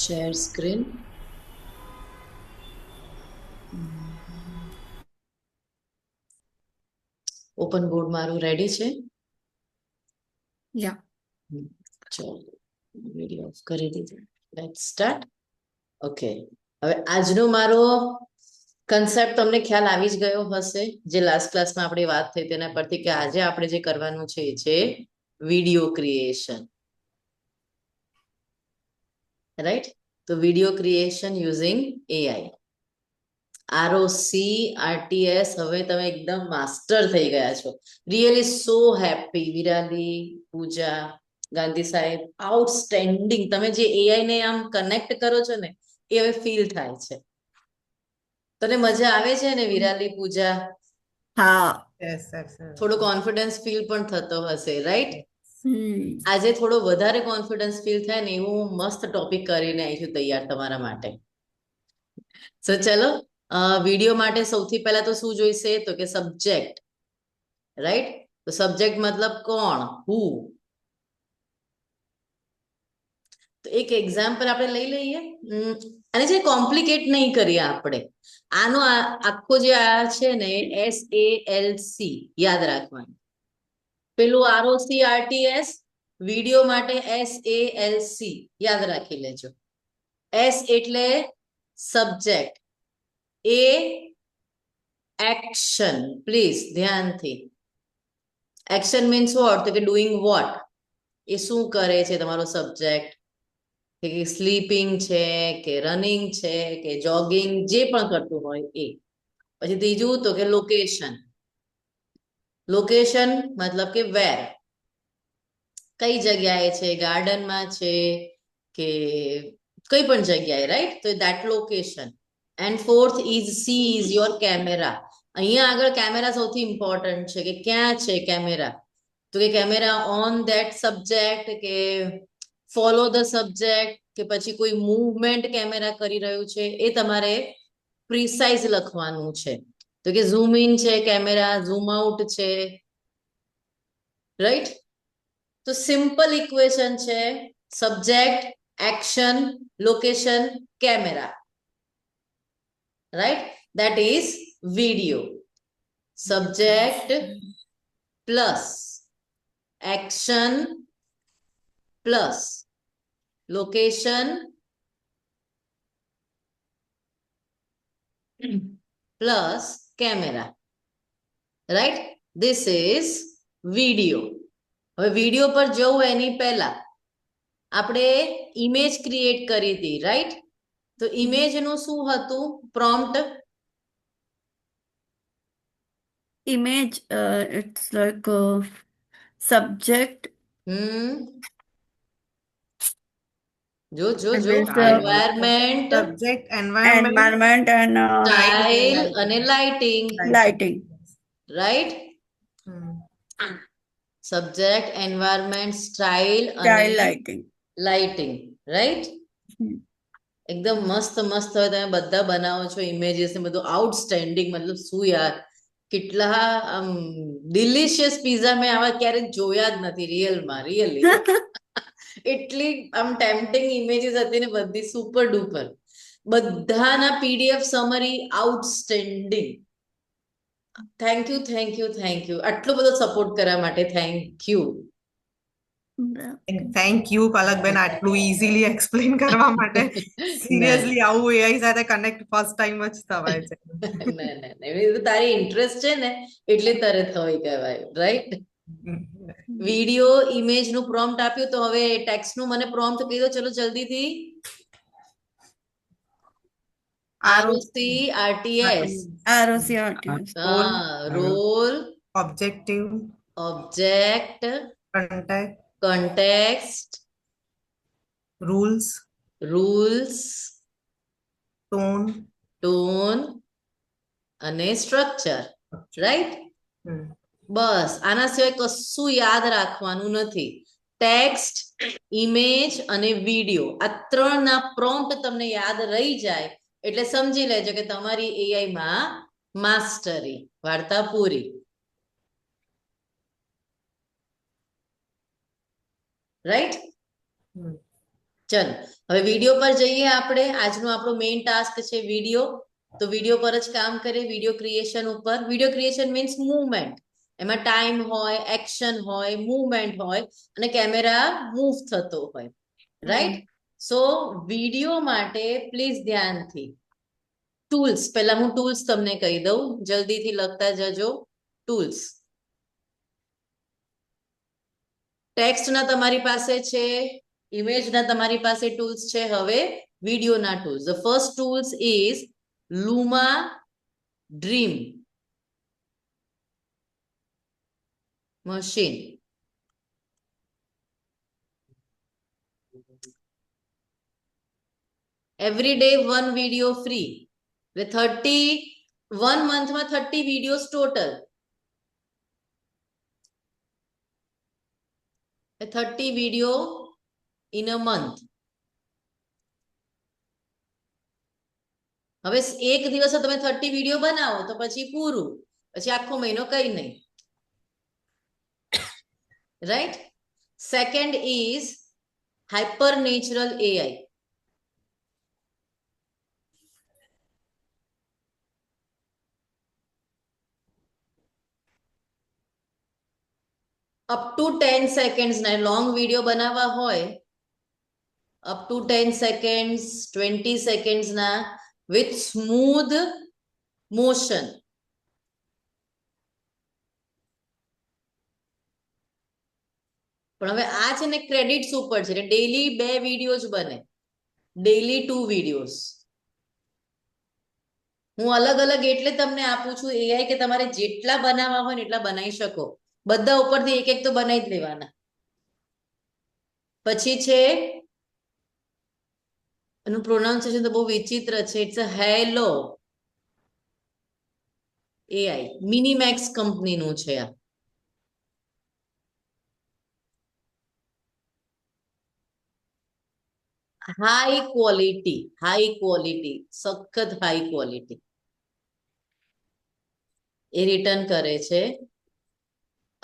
Share screen. Open board મારું ready છે. ચલો વિડીયો ઓફ કરી દીધું. Let's start. ઓકે, હવે આજનો મારો કન્સેપ્ટ તમને ખ્યાલ આવી જ ગયો હશે, જે લાસ્ટ ક્લાસમાં આપણે વાત થઈ તેના પરથી, કે આજે આપણે જે કરવાનું છે એ છે વિડીયો ક્રિએશન. રાઈટ? તો video creation using AI. ROC RTS હવે તમે એકદમ માસ્ટર થઈ ગયા છો. Really so happy. Virali, Pooja, Gandhi સાહેબ, આઉટસ્ટેન્ડિંગ. તમે જે એઆઈ ને આમ કનેક્ટ કરો છો ને એ હવે ફીલ થાય છે. તને મજા આવે છે ને વિરાલી, પૂજા? હા. થોડો કોન્ફિડન્સ ફીલ પણ થતો હશે, રાઈટ? આજે થોડો વધારે કોન્ફિડન્સ ફીલ થાય ને એવું મસ્ત ટોપિક કરીને આવી છું તૈયાર તમારા માટે. સો ચલો, વિડીયો માટે સૌથી પહેલા તો શું જોઈશે? તો કે સબ્જેક્ટ. રાઈટ? તો સબ્જેક્ટ મતલબ કોણ? હુ. તો એક એક્ઝામ્પલ આપણે લઈ લઈએ. અને જે કોમ્પ્લિકેટ નહીં કરીએ આપણે. આનો આખો જે આ છે ને SALC યાદ રાખવાનું. પેલું આરઓસી આરટીએસ, વિડીયો માટે SALC યાદ રાખી લેજો. S એટલે સબ્જેક્ટ, A એક્શન. પ્લીઝ ધ્યાનથી. Action means what? તો કે ડુઈંગ વોટ. એ શું કરે છે તમારો સબ્જેક્ટ? કે સ્લીપિંગ છે, કે રનિંગ છે, કે જોગિંગ, જે પણ કરતું હોય એ. પછી ત્રીજું તો કે લોકેશન. લોકેશન મતલબ કે વેર, કઈ જગ્યાએ છે, ગાર્ડનમાં છે કે કઈ પણ જગ્યાએ, રાઈટ? તો that location. And fourth is she is your camera. અહીંયા આગળ કેમેરા સૌથી ઇમ્પોર્ટન્ટ છે, કે ક્યાં છે કેમેરા. તો કે કેમેરા ઓન ધેટ સબ્જેક્ટ, કે ફોલો ધ સબ્જેક્ટ, કે પછી કોઈ મૂવમેન્ટ કેમેરા કરી રહ્યું છે, એ તમારે પ્રિસાઇઝ લખવાનું છે. તો કે ઝૂમ ઇન છે કેમેરા, ઝૂમ આઉટ છે, રાઈટ? તો સિમ્પલ ઇક્વેશન છે. Subject, action, location, camera. Right? That is video. Subject plus action plus location plus camera. Right? This is video. હવે વિડીયો પર જવું એની પહેલા આપણે ઇમેજ ક્રિએટ કરી હતી, રાઈટ? તો ઇમેજ નું શું હતું prompt? Image, it's like a subject. જો And there's environment, subject, environment, environment and style અને lighting. lighting. Right? Subject, environment, style Style અને lighting. લાઇટિંગ. રાઈટ? એકદમ મસ્ત મસ્ત હવે તમે બધા બનાવો છો ઇમેજીસ ને બધું. આઉટસ્ટેન્ડિંગ. મતલબ શું યાર, કેટલા આમ ડિલિશિયસ પીઝા મેં આવા ક્યારેક જોયા જ નથી રિયલમાં. રિયલી એટલી આમ ટેમ્પટિંગ ઇમેજીસ હતી ને બધી. Super duper. બધાના PDF summary outstanding. Thank you, thank you, thank you. આટલો બધો સપોર્ટ કરવા માટે thank you. and thank you Palakben આટલું ઇઝીલી એક્સપ્લેન કરવા માટે. સિરિયસલી આવું એઆઈ સાથે કનેક્ટ ફર્સ્ટ ટાઈમ જ થવાય છે. ના ના ના, તારી ઇન્ટરેસ્ટ છે ને એટલે તારે થવી કહેવાય, રાઈટ? વિડીયો ઇમેજ નું પ્રોમ્પ્ટ આપ્યું, તો હવે ટેક્સ્ટ નું મને પ્રોમ્પ્ટ કહી દો ચલો જલ્દીથી. ROC RTS. ROC artists. Role, objective, object, contact, context, rules, rules, tone, tone અને સ્ટ્રક્ચર. રાઈટ? બસ આના સિવાય કશું યાદ રાખવાનું નથી. ટેક્સ્ટ, ઇમેજ અને વિડીયો, આ ત્રણના પ્રોમ્પ્ટ તમને યાદ રહી જાય એટલે સમજી લેજો કે તમારી એઆઈ માં માસ્ટરી. વાર્તા પૂરી. રાઈટ? હમ. ચલો હવે વિડીયો પર જઈએ આપણે. આજનો આપણો મેઇન ટાસ્ક છે વિડીયો. તો વિડીયો પર જ કામ કરીએ, વિડીયો ક્રિએશન ઉપર. Video creation means movement. એમાં ટાઈમ હોય, એક્શન હોય, મૂવમેન્ટ હોય અને કેમેરા મૂવ થતો હોય, રાઈટ? સો વિડીયો માટે પ્લીઝ ધ્યાનથી ટૂલ્સ, પહેલા હું ટૂલ્સ તમને કહી દઉં, જલ્દીથી લખતા જજો. ટૂલ્સ ટેક્સ્ટના તમારી પાસે છે, ઇમેજના તમારી પાસે ટૂલ્સ છે. હવે વિડીયોના tools. The first tools is Luma dream Machine. Every day 1 video free. એટલે 1 મંથમાં 30 videos total. 30 video in a month. હવે એક દિવસ તમે 30 વિડીયો બનાવો તો પછી પૂરું, પછી આખો મહિનો કઈ નહીં, right? Second is hyper natural AI. Up to 10 seconds ના લોંગ વિડીયો બનાવવા હોય, અપ ટુ 10 સેકન્ડ્સ 20 સેકન્ડ્સ ના વિથ સ્મૂધ મોશન. પણ હવે આ છે ને ક્રેડિટ્સ ઉપર છે. ડેલી 2 વિડીયો જ બને, ડેલી 2 વિડીયોઝ. હું અલગ અલગ એટલે તમને આપું છું એઆઈ કે તમારે જેટલા બનાવવા હોય ને એટલા બનાવી શકો. બધા ઉપરથી એક એક તો બનાવી જ લેવાના. પછી છે એનું પ્રોનાઉન્સિએશન તો બહુ વિચિત્ર છે. It's a Hailuo AI. MiniMax કંપનીનું છે આ. હાઈ ક્વોલિટી, સખત હાઈ ક્વોલિટી એ રિટર્ન કરે છે.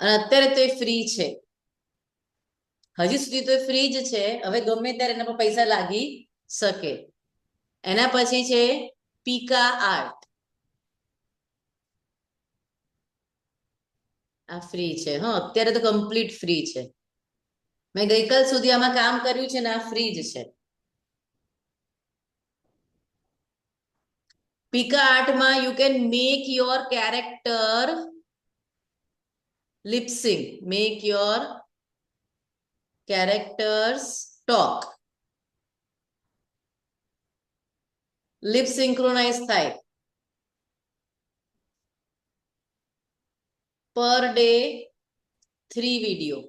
અને અત્યારે તો એ ફ્રી છે, હજી સુધી તો એ ફ્રી જ છે. હવે ગમે ત્યારે એના પર પૈસા લાગી શકે. એના પછી છે પીકા આર્ટ. આ ફ્રી છે. હા, અત્યારે તો કમ્પ્લીટ ફ્રી છે. મેં ગઈકાલ સુધી આમાં કામ કર્યું છે ને આ ફ્રી જ છે. પીકા આર્ટમાં you can make your character lip sync, make your characters talk, lip synchronize થાય. Per day 3 video.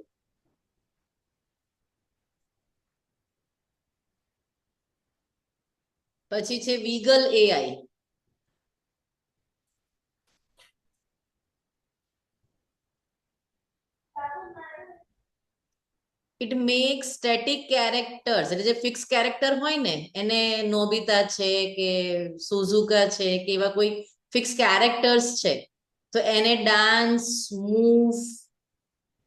પછી છે Viggle AI. It make static characters, એટલે જે ફિક્સ કેરેક્ટર હોય ને એને નોબિતા છે કે સુઝુકા છે કે એવા કોઈ ફિક્સ કેરેક્ટર્સ છે તો એને ડાન્સ મૂવ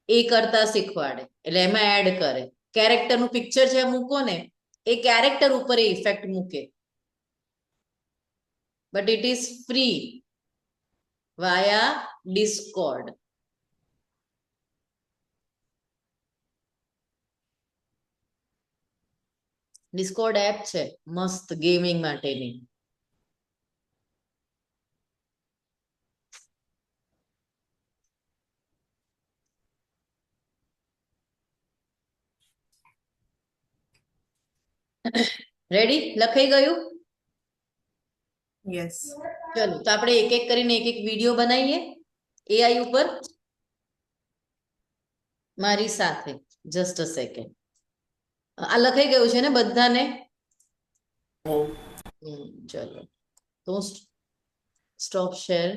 એ કરતા શીખવાડે. એટલે એમાં એડ કરે. કેરેક્ટરનું પિક્ચર જે મૂકો ને એ કેરેક્ટર ઉપર એ ઇફેક્ટ મૂકે. But it is free via Discord. Discord app છે મસ્ત ગેમિંગ માટેની. રેડી? લખાઈ ગયું? યસ. ચલો તો આપણે એક એક કરીને એક એક વિડીયો બનાવીએ એઆઈ ઉપર. મારી સાથે જસ્ટ અ સેકન્ડ. આ લખાઈ ગયું છે ને બધાને? ચલો તો સ્ટોપ શેર.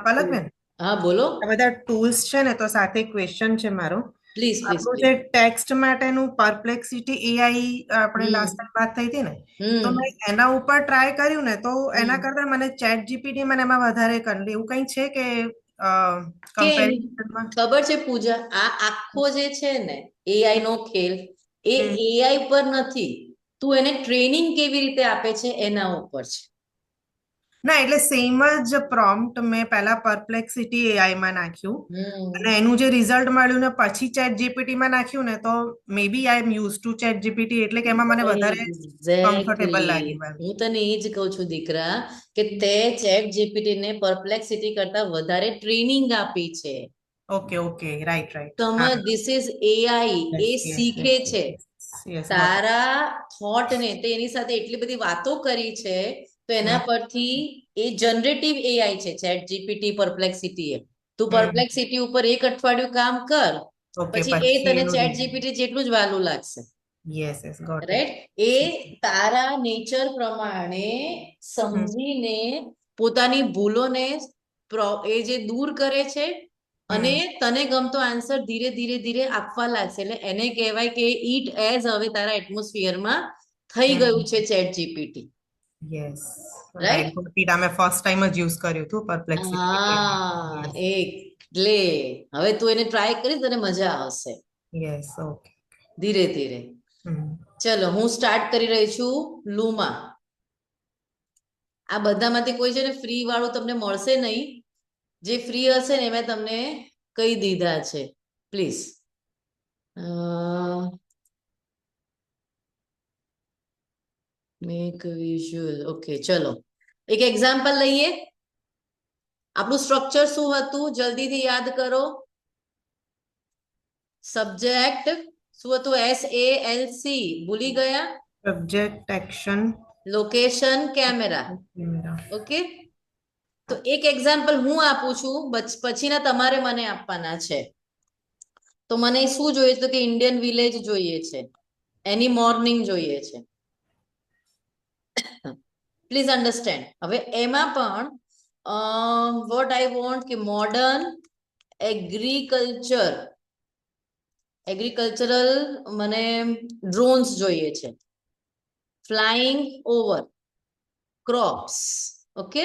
પલકબેન, હા બોલો. આ બધા ટૂલ્સ છે ને તો સાથે ક્વેશ્ચન છે મારો. પ્લીઝ આપણું જે ટેક્સ્ટ માટેનું પરપ્લેક્સિટી એઆઈ આપણે હમ. લાસ્ટ ટાઈમ વાત થઈ હતી ને, તો હમ મેં એના ઉપર ટ્રાય કર્યું ને તો એના હમ. કરતા મને ચેટ જીપીટી મને એમાં વધારે કરી એવું કઈ છે કે કમ્પેરિઝનમાં ખબર છે પૂજા, આ આખો જે છે ને એઆઈ નો ખેલ, એ એઆઈ પર નથી, તું એને ટ્રેનિંગ કેવી રીતે આપે છે એના ઉપર છે. ના એટલે સેમ જ પ્રોમ્પ્ટ મેં પહેલા પરપ્લેક્સિટી એઆઈ માં નાખ્યું અને એનું જે રિઝલ્ટ મળ્યું ને પછી ચેટ જીપીટી માં નાખ્યું ને તો મે બી આઈ એમ યુઝ ટુ ચેટ જીપીટી એટલે કે એમાં મને વધારે કમ્ફર્ટેબલ લાગ્યું એમ. હું તને એ જ કહું છું દીકરા કે તે ચેટ જીપીટી ને પરપ્લેક્સિટી કરતા વધારે ટ્રેનિંગ આપી છે. Okay okay right right. સમજ, ધીસ ઇઝ એઆઈ, એ શીખે છે તારા થોટ ને, તે એની સાથે એટલી બધી વાતો કરી છે તો એના પરથી એ જનરેટિવ એઆઈ છે ચેટ જીપીટી પરપ્લેક્સિટી. એ તું પરપ્લેક્સિટી ઉપર એક અઠવાડિયું કામ કર, પછી એ તને ચેટ જીપીટી જેટલું જ વાલું લાગશે. Yes yes got it. Right, એ તારા નેચર પ્રમાણે સમજીને પોતાની ભૂલોને એ જે દૂર કરે છે અને તને ગમતો આન્સર ધીરે ધીરે ધીરે આપવા લાગશે. એટલે એને કહેવાય કે ઈટ એઝ હવે તારા એટમોસ્ફિયરમાં થઈ ગયું છે chat GPT. Yes Right? Right got it. અમે ફર્સ્ટ ટાઈમ જ યુઝ કર્યું હતું પરપ્લેક્સિટી. હા, એટલે હવે તું એને ટ્રાય કરીશ તને મજા આવશે યસ ઓકે. ધીરે ધીરે. ચલો હું સ્ટાર્ટ કરી રહી છું લુમા. આ બધામાંથી કોઈ છે ને ફ્રી વાળું તમને મળશે નહીં. જે ફ્રી હશે ને મેં તમને કહી દીધા છે. Please make visual. ઓકે ચલો એક એક્ઝામ્પલ લઈએ. આપણું સ્ટ્રક્ચર શું હતું જલ્દીથી યાદ કરો. સબ્જેક્ટ શું હતું? SALC ભૂલી ગયા? Subject action location camera. Okay, તો એક એક્ઝામ્પલ હું આપું છું, પછીના તમારે મને આપવાના છે. તો મને શું જોઈએ છે? કે ઇન્ડિયન વિલેજ જોઈએ છે, એની મોર્નિંગ જોઈએ છે. Please understand. હવે એમાં પણ વોટ આઈ વોન્ટ કે મોડર્ન એગ્રીકલ્ચરલ મને ડ્રોન્સ જોઈએ છે. Flying over crops. Okay,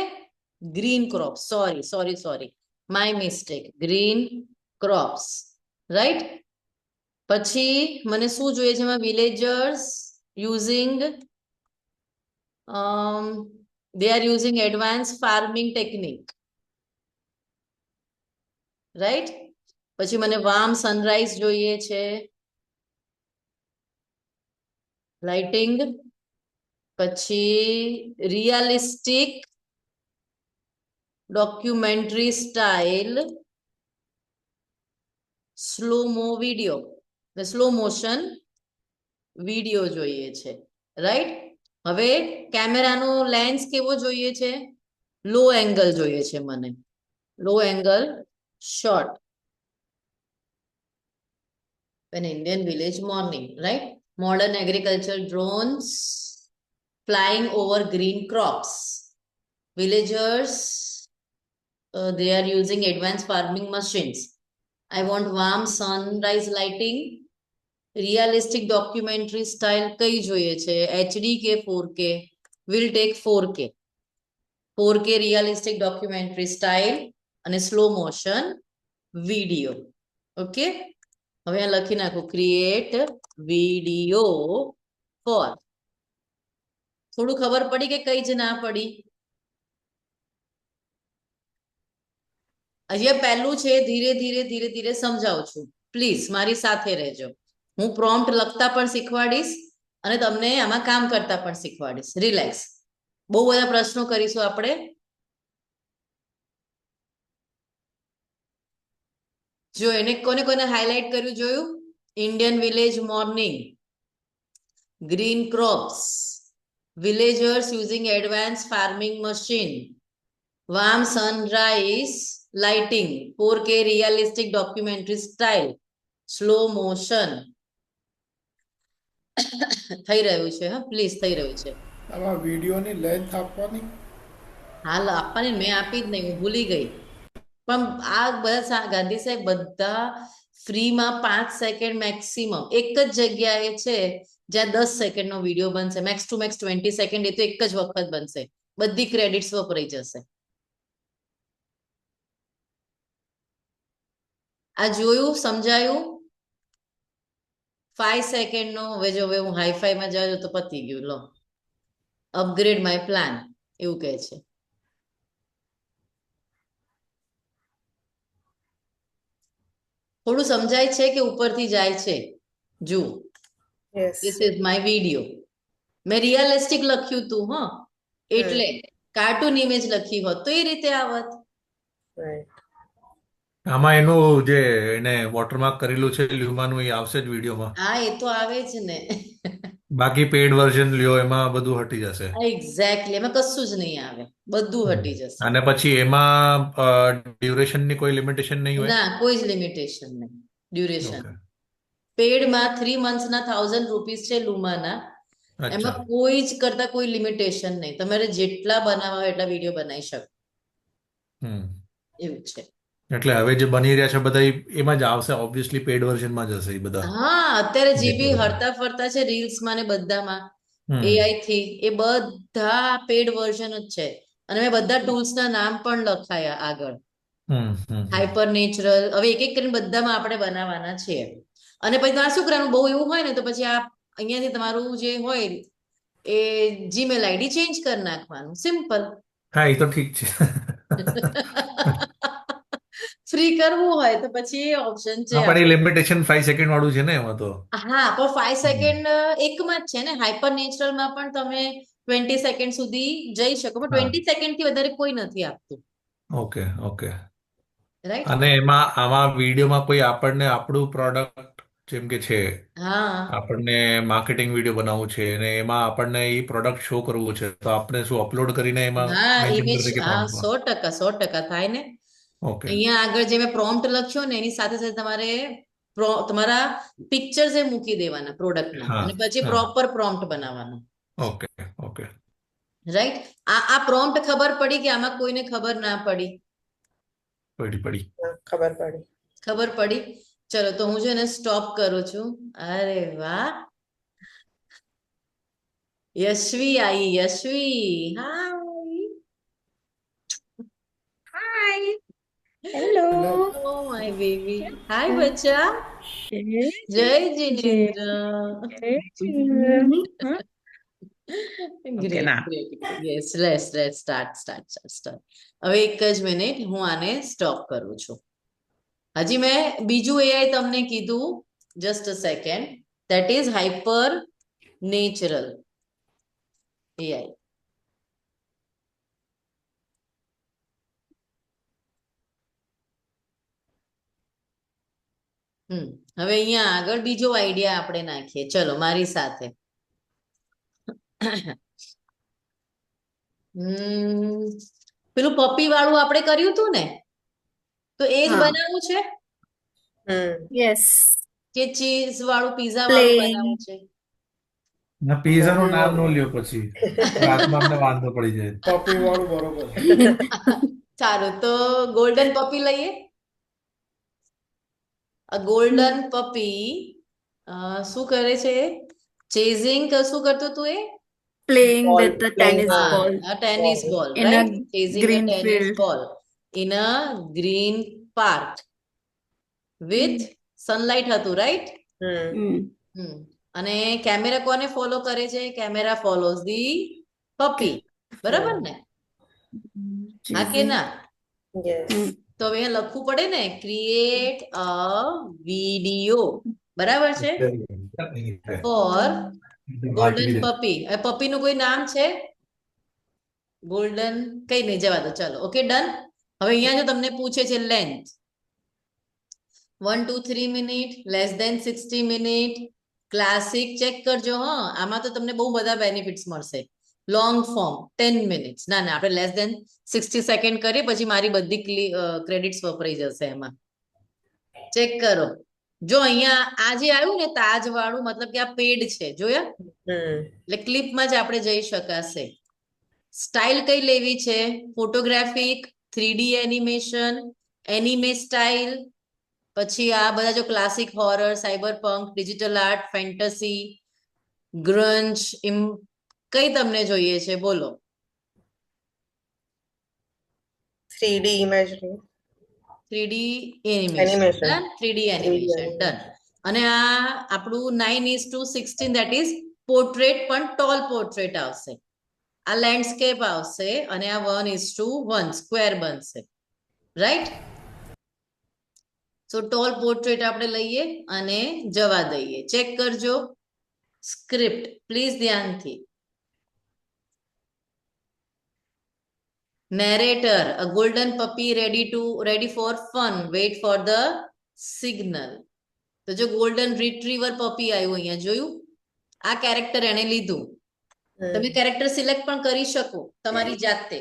green crops. Sorry my mistake. Green crops, right. પછી મને શું જોઈએ છે એમાં? Villagers using they are using advanced farming technique, right? પછી મને વાર્મ સનરાઈઝ જોઈએ છે, લાઇટિંગ. પછી realistic documentary style slow motion video જોઈએ છે, રાઈટ. હવે કેમેરાનો લેન્સ કેવો જોઈએ છે? લો એંગલ જોઈએ છે મને, low angle shot. An Indian village morning, right? Modern agricultural drones flying over green crops. Villagers, they are using advanced farming machines. I want warm sunrise lighting. Realistic documentary style કઈ જોઈએ છે? HD કે 4K? Will take 4K. 4K realistic documentary style અને slow motion video. Okay? હવે આ લખી નાખો create video four. થોડું ખબર પડી કે કઈ જ ના પડી? અહીંયા પહેલું છે, ધીરે ધીરે સમજાવું છું. પ્લીઝ મારી સાથે રહેજો. હું પ્રોમ્પ્ટ લખતા પણ શીખવાડીશ અને તમને આમાં કામ કરતા પણ શીખવાડીશ. રિલેક્સ. બહુ બધા પ્રશ્નો કરીશું આપણે. જો એને કોને હાઇલાઇટ કર્યું જોયું? Indian village morning, green crops, villagers using advanced farming machine, warm sunrise lighting, 4K realistic documentary style, slow motion. થઈ રહ્યું છે. હા પ્લીઝ થઈ રહ્યું છે. આમાં વિડીયોની લેન્થ આપવાની? હાલ આપવાની મેં આપી જ નહીં, હું ભૂલી ગઈ. પણ આ બધા ગાંધી સાહેબ બધા ફ્રીમાં 5 સેકન્ડ મેક્સિમમ એક જ જગ્યાએ છે જ્યાં 10 સેકન્ડનો વિડીયો બનશે. મેક્સ ટુ મેક્સ 20 સેકન્ડ, એ તો એક જ વખત બનશે. બધી ક્રેડિટ્સ વપરાઈ જશે. આ જોયું, સમજાયું? 5 સેકન્ડનો હવે હું હાઈફાઈમાં જાઉં તો પતી ગયું. લો, અપગ્રેડ માય પ્લાન એવું કહે છે. થોડું સમજાય છે કે ઉપરથી જાય છે? જુઓ, yes this is my video. મેં રિયલિસ્ટિક લખ્યું તું, એટલે કાર્ટૂન ઇમેજ લખી હોત તો એ રીતે આવત. રાઈટ આમાં એનું જે એને વોટરમાર્ક કરેલું છે લ્યુમાનું એ આવશે જ વિડીયોમાં. હા, એ તો આવે જ ને. બાકી પેડ વર્ઝન લ્યો એમાં બધું હટી જશે. એક્ઝેક્ટલી, એમાં કશું જ નહીં આવે, બધું હટી જશે. અને પછી એમાં ડ્યુરેશનની કોઈ લિમિટેશન નહીં હોય? ના, કોઈ જ લિમિટેશન નહીં ડ્યુરેશન. ઓકે, પેડમાં 3 મંથ્સના 1000 રૂપીસ છે લુમાના. અચ્છા. એમાં કોઈ જ કરતા કોઈ લિમિટેશન નહીં. તમારે જેટલા બનાવવા હોય એટલા વિડીયો બનાવી શકો, એવું છે. એટલે હવે જે બની રહ્યા છે બધા એમાં જ આવશે, ઓબ્વિયસલી પેડ વર્ઝનમાં જ હશે એ બધા. હા, અત્યારે જે બી બરાબર. હરતા ફરતા છે રીલ્સમાં ને બધામાં હમ. AI થી, એ બધા પેડ વર્ઝન જ છે. અને મેં બધા ટૂલ્સના નામ પણ લખાયા આગળ. હાઈપર નેચરલ, હવે એક એક કરીને બધામાં આપણે બનાવવાના છીએ. અને પછી તમારે શું કરવાનું, બહુ એવું હોય ને તો પછી આ અહીંયાથી તમારું જે હોય એ જીમેલ આઈડી ચેન્જ કરી નાખવાનું, સિમ્પલ. હા, એ તો ઠીક છે. ફ્રી કરવું હોય તો પછી એ ઓપ્શન છે. પણ એ લિમિટેશન 5 સેકન્ડ વાળું છે ને એમાં તો. હા, પણ 5 સેકન્ડ એકમાં જ છે ને. હાઈપર નેચરલમાં પણ તમે 20 સેકન્ડ સુધી જઈ શકો, પણ 20 સેકન્ડ થી વધારે કોઈ નથી આપતું. Okay, okay. રાઈટ. અને એમાં આમાં વિડીયોમાં કોઈ આપણને આપણું પ્રોડક્ટ જેમ કે છે, હા, આપણને માર્કેટિંગ વિડીયો બનાવવું છે અને એમાં આપણને એ પ્રોડક્ટ શો કરવું છે, તો આપણે શું અપલોડ કરીને એમાં હા, મેન્શન ઇમેજ, કરી શકીએ હા, પ્રોમ્પ્ટમાં? 100% થાય ને. ઓકે, અહીંયા આગળ જે મેં પ્રોમ્પ્ટ લખ્યો ને એની સાથે સાથે તમારે તમારા પિક્ચર્સ એ મૂકી દેવાના પ્રોડક્ટના, હા, અને પછી હા. પ્રોપર પ્રોમ્પ્ટ બનાવવાનો. Okay, okay. રાઈટ. આ પ્રોમ્પ્ટ ખબર પડી કે આમાં કોઈને ખબર ના પડી? પડી. ખબર પડી. ખબર પડી. ચલો, તો હું છે ને સ્ટોપ કરું છું. અરે વાહ, યશવી આવી. Yashvi, hi. Hi. Hello. Oh my baby. Hi બચ્ચા. જય જીનેન્દ્ર. Okay, ના. Yes, let's start. હવે એક જ મિનિટ, હું આને સ્ટોપ કરું છું. હજી મેં બીજું એઆઈ તમને કીધું, just a second. That is hyper natural AI. હવે અહીંયા આગળ બીજો આઈડિયા આપણે નાખીએ. ચલો, મારી સાથે. પેલું પપ્પી વાળું આપણે કર્યું હતું ને, તો એ જ હા. બનાવવું છે Yes. કે ચીઝ વાળું, પીઝા વાળું Plain. બનાવવું છે? ના, પીઝાનું નામ ન લ્યો, પછી રાતમાં અમને વાંધો પડી જાય. પપી વાળું બરોબર. સારું, તો ગોલ્ડન પપી લઈએ. આ ગોલ્ડન પપી શું કરે છે? ચેઝિંગ શું કરતું તું એ? Playing Ball, with the playing tennis ball. ball A tennis ball, in right? a Chasing a green tennis field. ball in a green park with sunlight હતું, right? Mm. અને camera કોને follow કરે છે? Camera follows the puppy, બરાબર ને? હા કે Chasing. ના? Yes. તો હવે અહીંયા લખવું પડે ને, ક્રિએટ અ વિડીયો, બરાબર છે? Four golden puppy. હવે પપીનું કોઈ નામ છે? ગોલ્ડન કઈ નહીં, જવા દો. ચાલો, ઓકે, ડન. હવે અહીંયા જો તમને પૂછે છે length 1 2 3 minute, less than 60 minute, classic check કરજો. આમાં તો તમને બહુ બધા બેનિફિટ્સ મળશે. લોંગ ફોર્મ 10 મિનિટ્સ, ના આપણે લેસ ધેન 60 સેકન્ડ કરીએ, પછી મારી બધી ક્રેડિટ્સ વપરાઈ જશે એમાં. ચેક કરો. જો અહીંયા આ જે આવ્યું ને તાજ વાળું, મતલબ કે આ પેડ છે, જોયા? એટલે ક્લિપમાં જ આપણે જઈ શકાશે. સ્ટાઇલ કઈ લેવી છે? Photographic, 3D animation, anime style, પછી આ બધા જો classic horror, cyberpunk, digital art, fantasy, grunge, કઈ તમને જોઈએ છે? બોલો. 3D imagery. 3D animation done 3D animation done અને આ આપણું 9:16 that is પોર્ટ્રેટ પણ ટોલ પોર્ટ્રેટ આવશે આ લેન્ડસ્કેપ આવશે અને આ 1:1 સ્ક્વેર બનશે રાઈટ સો ટોલ પોર્ટ્રેટ આપણે લઈએ અને જવા દઈએ ચેક કરજો સ્ક્રિપ્ટ પ્લીઝ ધ્યાનથી narrator a golden puppy ready for fun wait for the signal તો જો golden retriever puppy આવ્યું અહીંયા જોયું આ કેરેક્ટર એને લીધું તમે કેરેક્ટર સિલેક્ટ પણ કરી શકો તમારી જાતે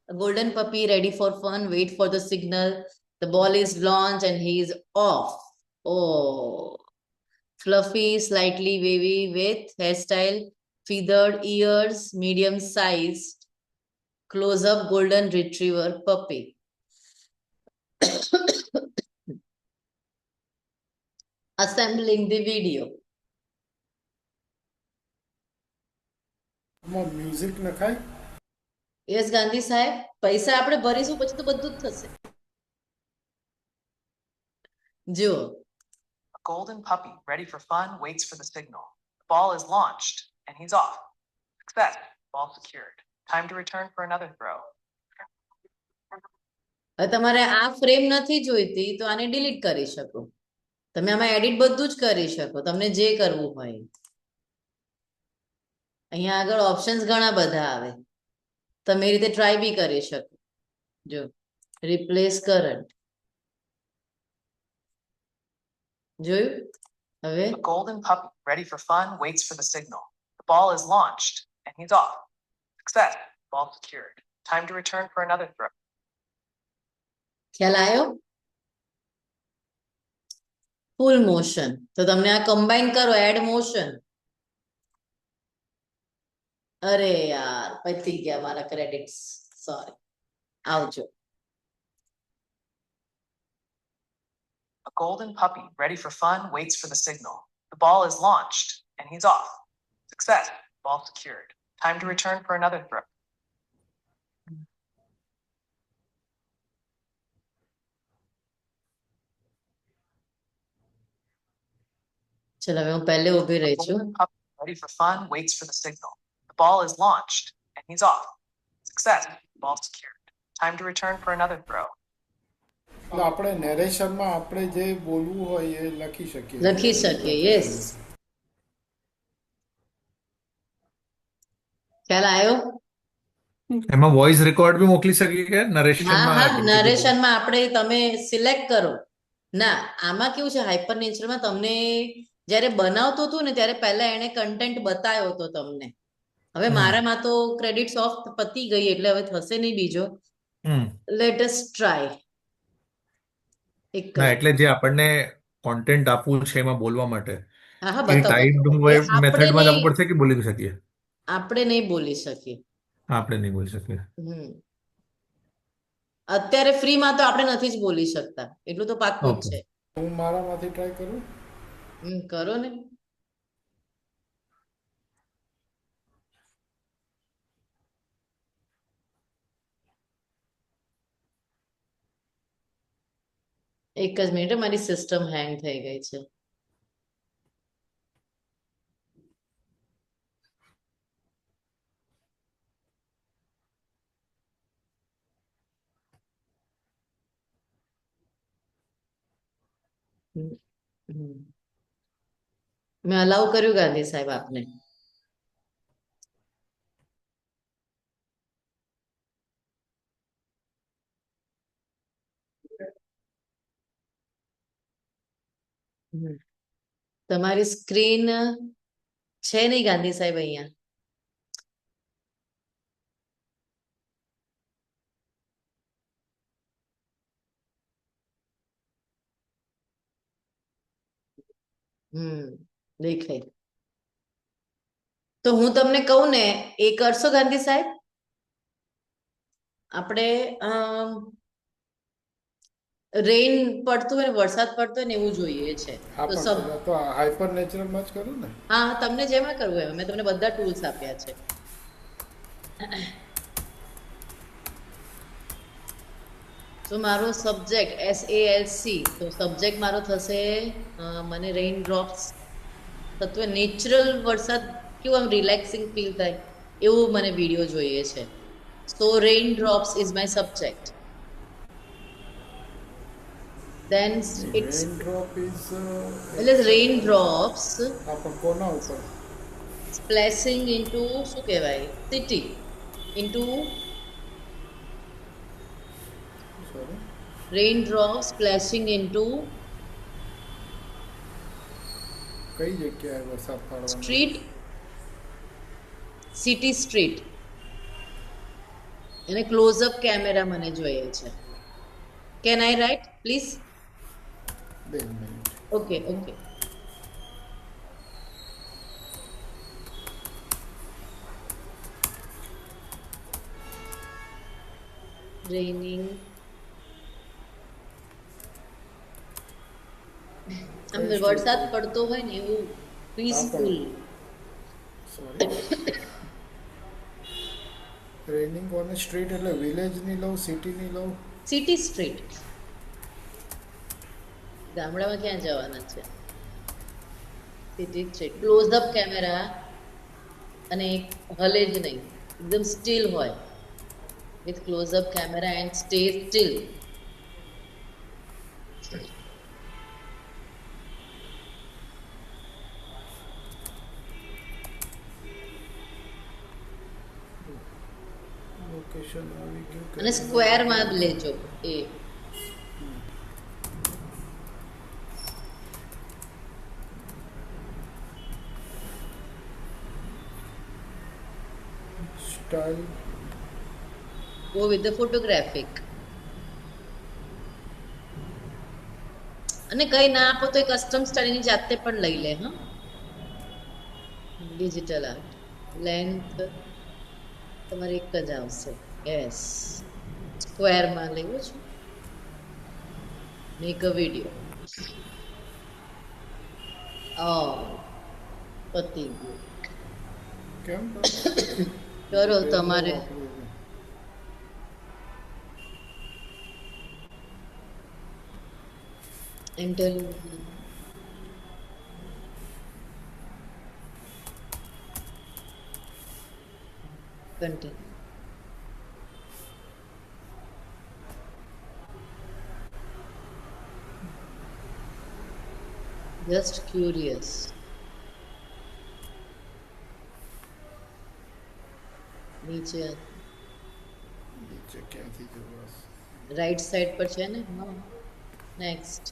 a golden puppy ready for fun wait for the signal the ball is launched and he is off oh fluffy slightly wavy with hairstyle feathered ears, medium sized, close up golden retriever puppy. Assembling the video. Music નખાય yes Gandhi સાહેબ પૈસા આપણે ભરીશું પછી તો બધું જ થશે જો A golden puppy ready for fun waits for the signal. The ball is launched and he's off. Success. Ball secured. Time to return for another throw. હવે તમારે આ ફ્રેમ નથી જોઈતી તો આને ડિલીટ કરી શકો તમે આમાં એડિટ બધું જ કરી શકો તમને જે કરવું હોય અહીંયા આગળ ઓપ્શન્સ ઘણા બધા આવે તમે એ રીતે ટ્રાય બી કરી શકો જો રિપ્લેસ કરંટ જોયું હવે A golden puppy ready for fun waits for the signal. The ball is launched and he's off. Success. Ball secured. Time to return for another throw. ખ્યાલ આવ્યો ફૂલ મોશન તો તમને આ કમ્બાઈન કરો એડ મોશન અરે યાર પતી ગયા મારા ક્રેડિટ્સ સોરી આવજો A golden puppy ready for fun waits for the signal. The ball is launched and he's off. Success. Ball secured. Time to return for another throw. ચલો હવે હું પહેલે ઊભી રહી A છું golden puppy ready for fun waits for the signal. The ball is launched and he's off. Success. Ball secured. Time to return for another throw. એટલે આપણે નેરેશનમાં આપણે જે બોલવું હોય એ લખી શકીએ યસ ખ્યાલ આવ્યો એમાં વોઇસ રેકોર્ડ બી મોકલી શકીએ કે હા હા નરેશનમાં નરેશનમાં આપણે તમે સિલેક્ટ કરો ના આમાં કેવું છે હાઇપર નેચરમાં તમને જ્યારે બનાવતો હતું ને ત્યારે પહેલા એને કન્ટેન્ટ બતાવ્યો હતો તમને હવે મારામાં તો ક્રેડિટ્સ ઓફ પતી ગઈ એટલે હવે થશે નહીં બીજો લેટ અસ ટ્રાય એક ના એટલે જે આપણને કોન્ટેન્ટ આપવું છે એમાં બોલવા માટે હા હા એ બતાવો ટાઈપ આપણે મેથડમાં જ નહીં આપવું પડશે કે બોલી શકીએ આપણે નહીં બોલી શકીએ આપણે નહીં બોલી શકીએ અત્યારે ફ્રીમાં તો આપણે નથી જ બોલી શકતા એટલું તો પાક્કું જ Okay. છે હું મારામાંથી ટ્રાય કરું કરો ને એક જ મિનિટ મારી સિસ્ટમ હેંગ થઈ ગઈ છે મેં અલાઉ કર્યું ગાંધી સાહેબ આપને તમારી સ્ક્રીન છે નહીં ગાંધી સાહેબ અહીંયા દેખાય તો હું તમને કહું ને એ કરશો ગાંધી સાહેબ આપણે રેઇન પડતું હોય ને વરસાદ પડતો હોય ને એવું જોઈએ છે હા તો પણ પેલા તો હાઇપર નેચરલમાં જ કરું ને હા તમને જેમાં કરવું હોય મેં તમને બધા ટૂલ્સ આપ્યા છે તો મારો સબ્જેક્ટ SALC, તો સબ્જેક્ટ મારો થશે મને રેઇન ડ્રોપ્સ થતું નેચરલ વરસાદ કેવું આમ રિલેક્સિંગ ફીલ થાય એવું મને વિડીયો જોઈએ છે. So raindrops is my subject. Then it's raindrop is એટલે રેઇન ડ્રોપ્સ આપણ કોના ઉપર સ્પ્લેશિંગ ઇન્ટુ શું કહેવાય city into sorry raindrops splashing into કઈ જગ્યાએ વરસાદ પડવાનો સ્ટ્રીટ સિટી સ્ટ્રીટ એને ક્લોઝઅપ કેમેરા મને જોઈએ છે. Can I write please? 2 minute okay okay. Raining આમ વરસાદ પડતો હોય ને એવું peaceful. Sorry raining on street એટલે વિલેજની લઉં સિટીની લઉં સિટી સ્ટ્રીટ. ગામડામાં ક્યાં જવાના છે? સિટી સ્ટ્રીટ ક્લોઝઅપ કેમેરા અને હલે જ નહીં એકદમ સ્ટીલ હોય with close-up camera and stay steel. Location આવી ગયું અને સ્ક્વેરમાં લેજો એ style go with the photographic. અને કઈ ના આપો તો કસ્ટમ સ્ટાઈલની જાતે પણ લઈ લે. હા, ડિજિટલ આર્ટ લેન્થ તમારે એક જ આવશે. યસ, સ્ક્વેરમાં લેવું છું. Make a video. પતી ગયું. કેમ કરો તમારે. Enter. Continue. Just curious. નીચે નીચે ક્યાંથી જવા રાઈટ સાઈડ પર છે ને. હા, નેક્સ્ટ.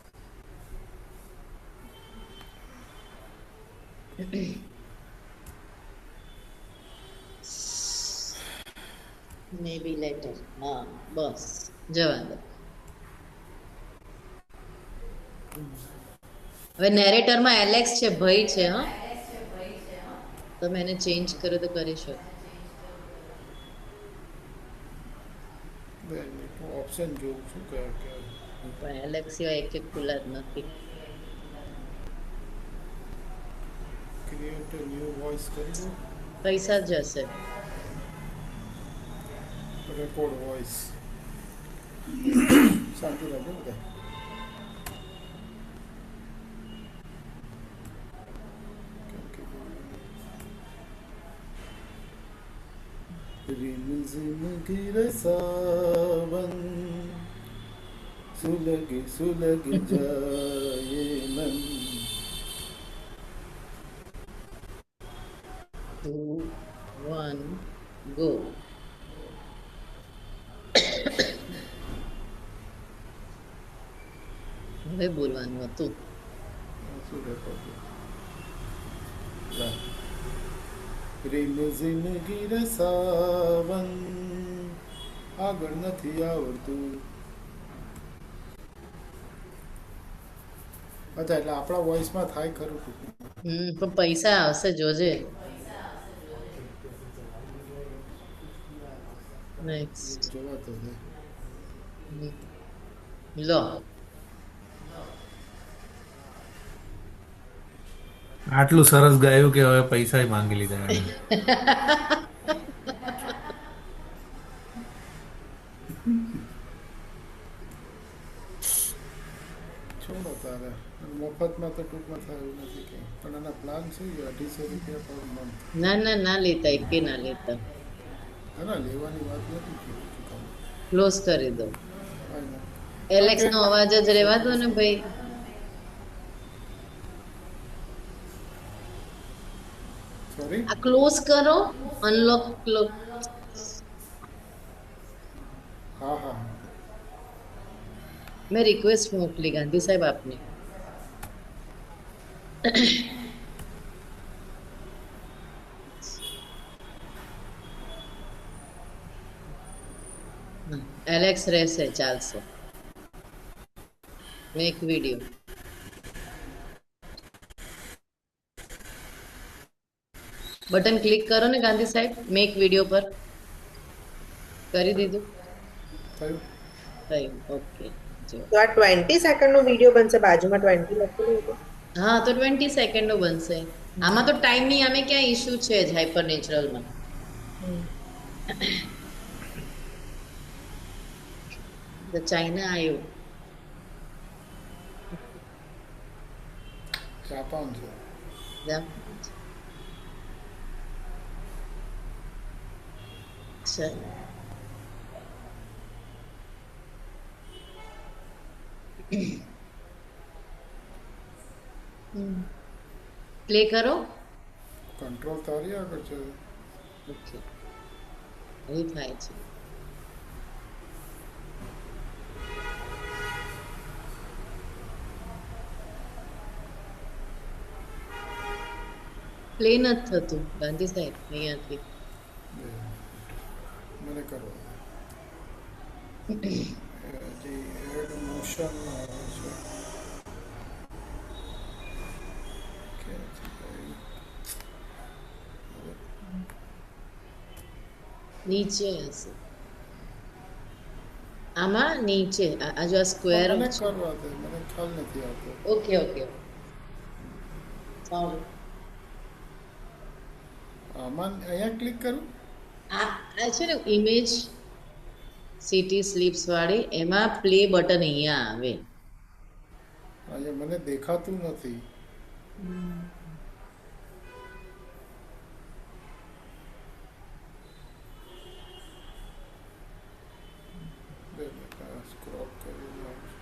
Maybe later. હા, બસ જવા દો. હવે નેરેટરમાં એલેક્સ છે, ભાઈ છે. હા, તમે એને ચેન્જ કરો તો કરી શકો. ઓપ્શન જોઉં છું કે પણ એલેક્સ સિવાય એક ખુલ્લા જ નથી. ક્રિએટ ન્યૂ વોઇસ કરી દો પૈસા જશે. રેકોર્ડ વોઇસ શાંતિ રાખજો બધા. जिंदगी रसावन सुलग सुलग जाए मन 2, 1, go. હવે બોલવાનું હતું. રેલ જિંદગી રસાવન આગળ નથી આવડતું. અચ્છા, એટલે આપણા વોઇસમાં થાય ખરું ટૂંકમાં. પણ પૈસા આવશે જોજે. નેક્સ્ટ. જોવા તો દે. લો, આટલું સરસ ગાયું કે હવે પૈસા માંગી લીધા એણે. છોડો તારે મફતમાં તો ટૂંકમાં થયું નથી કંઈ પણ એના પ્લાન શું છે 250 રૂપિયા પર મંથ ના ના ના લેતા એકે ના લેતા ના લેવાની વાત નથી ક્લોઝ કરી દો ફાઇનલ એલેક્સ નો અવાજ જ રહેવા દો ને ભાઈ સોરી આ ક્લોઝ કરો અનલોક હા હા મેં રિક્વેસ્ટ મોકલી ગાંધી સાહેબ આપને એલેક્સ રહેશે ચાલશે મેક વિડિયો બટન ક્લિક કરો ને ગાંધી સાહેબ મેક વિડિયો પર કરી દીધું થયું થયું ઓકે જો તો આ 20 સેકન્ડ નો વિડીયો બનશે બાજુમાં 20 લખેલું હતું હા તો 20 સેકન્ડ નો બનશે આમાં તો ટાઈમ ની આમે ક્યાં ઇશ્યુ છે જ હાઇપર નેચરલમાં તો ચાઇના આવ્યું જાપાન છે જા. ચાલો પ્લે કરો કંટ્રોલ તારી આગળ છે ઓકે એવું થાય છે પ્લે નથી થતું ગાંધી સાહેબ અહીંયાથી મને કરો હજી એડ મોશન છે નીચે હશે આમાં નીચે આ જો આ સ્ક્વેર મને કરવા દે મને ખ્યાલ નથી આવતો ઓકે ઓકે સારું આમાં અહીંયા ક્લિક કરું આ છે ને ઇમેજ સિટી સ્લીપ્સ વાળી એમાં પ્લે બટન અહીંયા આવે અહીંયા મને દેખાતું નથી સ્ક્રોલ કરી લઉં છું.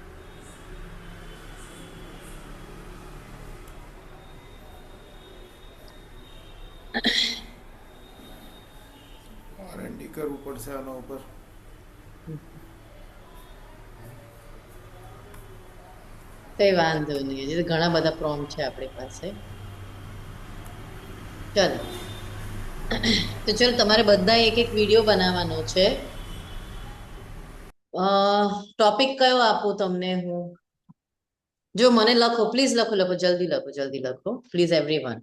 R&D કરવું પડશે આના ઉપર કઈ વાંધો નહીં હજી તો ઘણા બધા પ્રોમ છે આપણી પાસે ચાલો તો ચલો તમારે બધા એક એક વિડીયો બનાવવાનો છે ટોપિક કયો આપું તમને હું જો મને લખો પ્લીઝ લખો જલ્દી લખો please everyone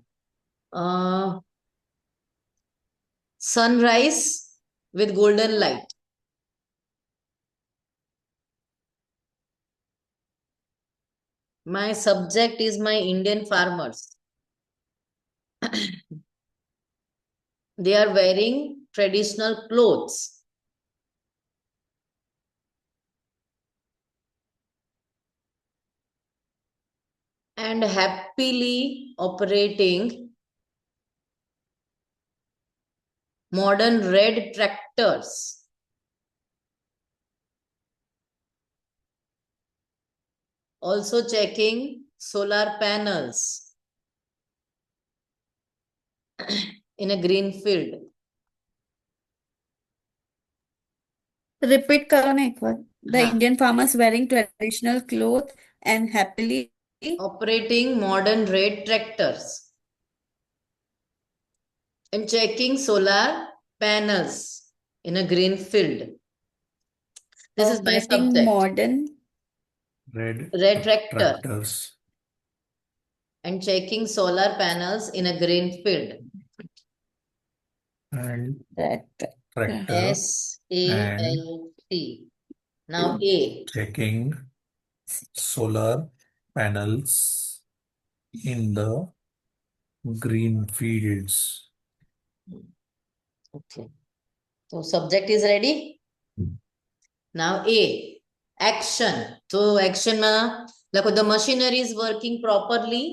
sunrise with golden light my subject is my Indian farmers they are wearing traditional clothes and happily operating modern red tractors also checking solar panels in a green field Repeat करो ना एक बार. The हाँ. Indian farmers wearing traditional clothes and happily operating modern red tractors and checking solar panels in a green field. This is my operating subject. modern Red tractor tractors and checking solar panels in a green field. and tractor. tractor SALT. Now A. checking solar panels in the green fields. Okay. So subject is ready. Now A. Action. So action માં લખો the machinery is working properly,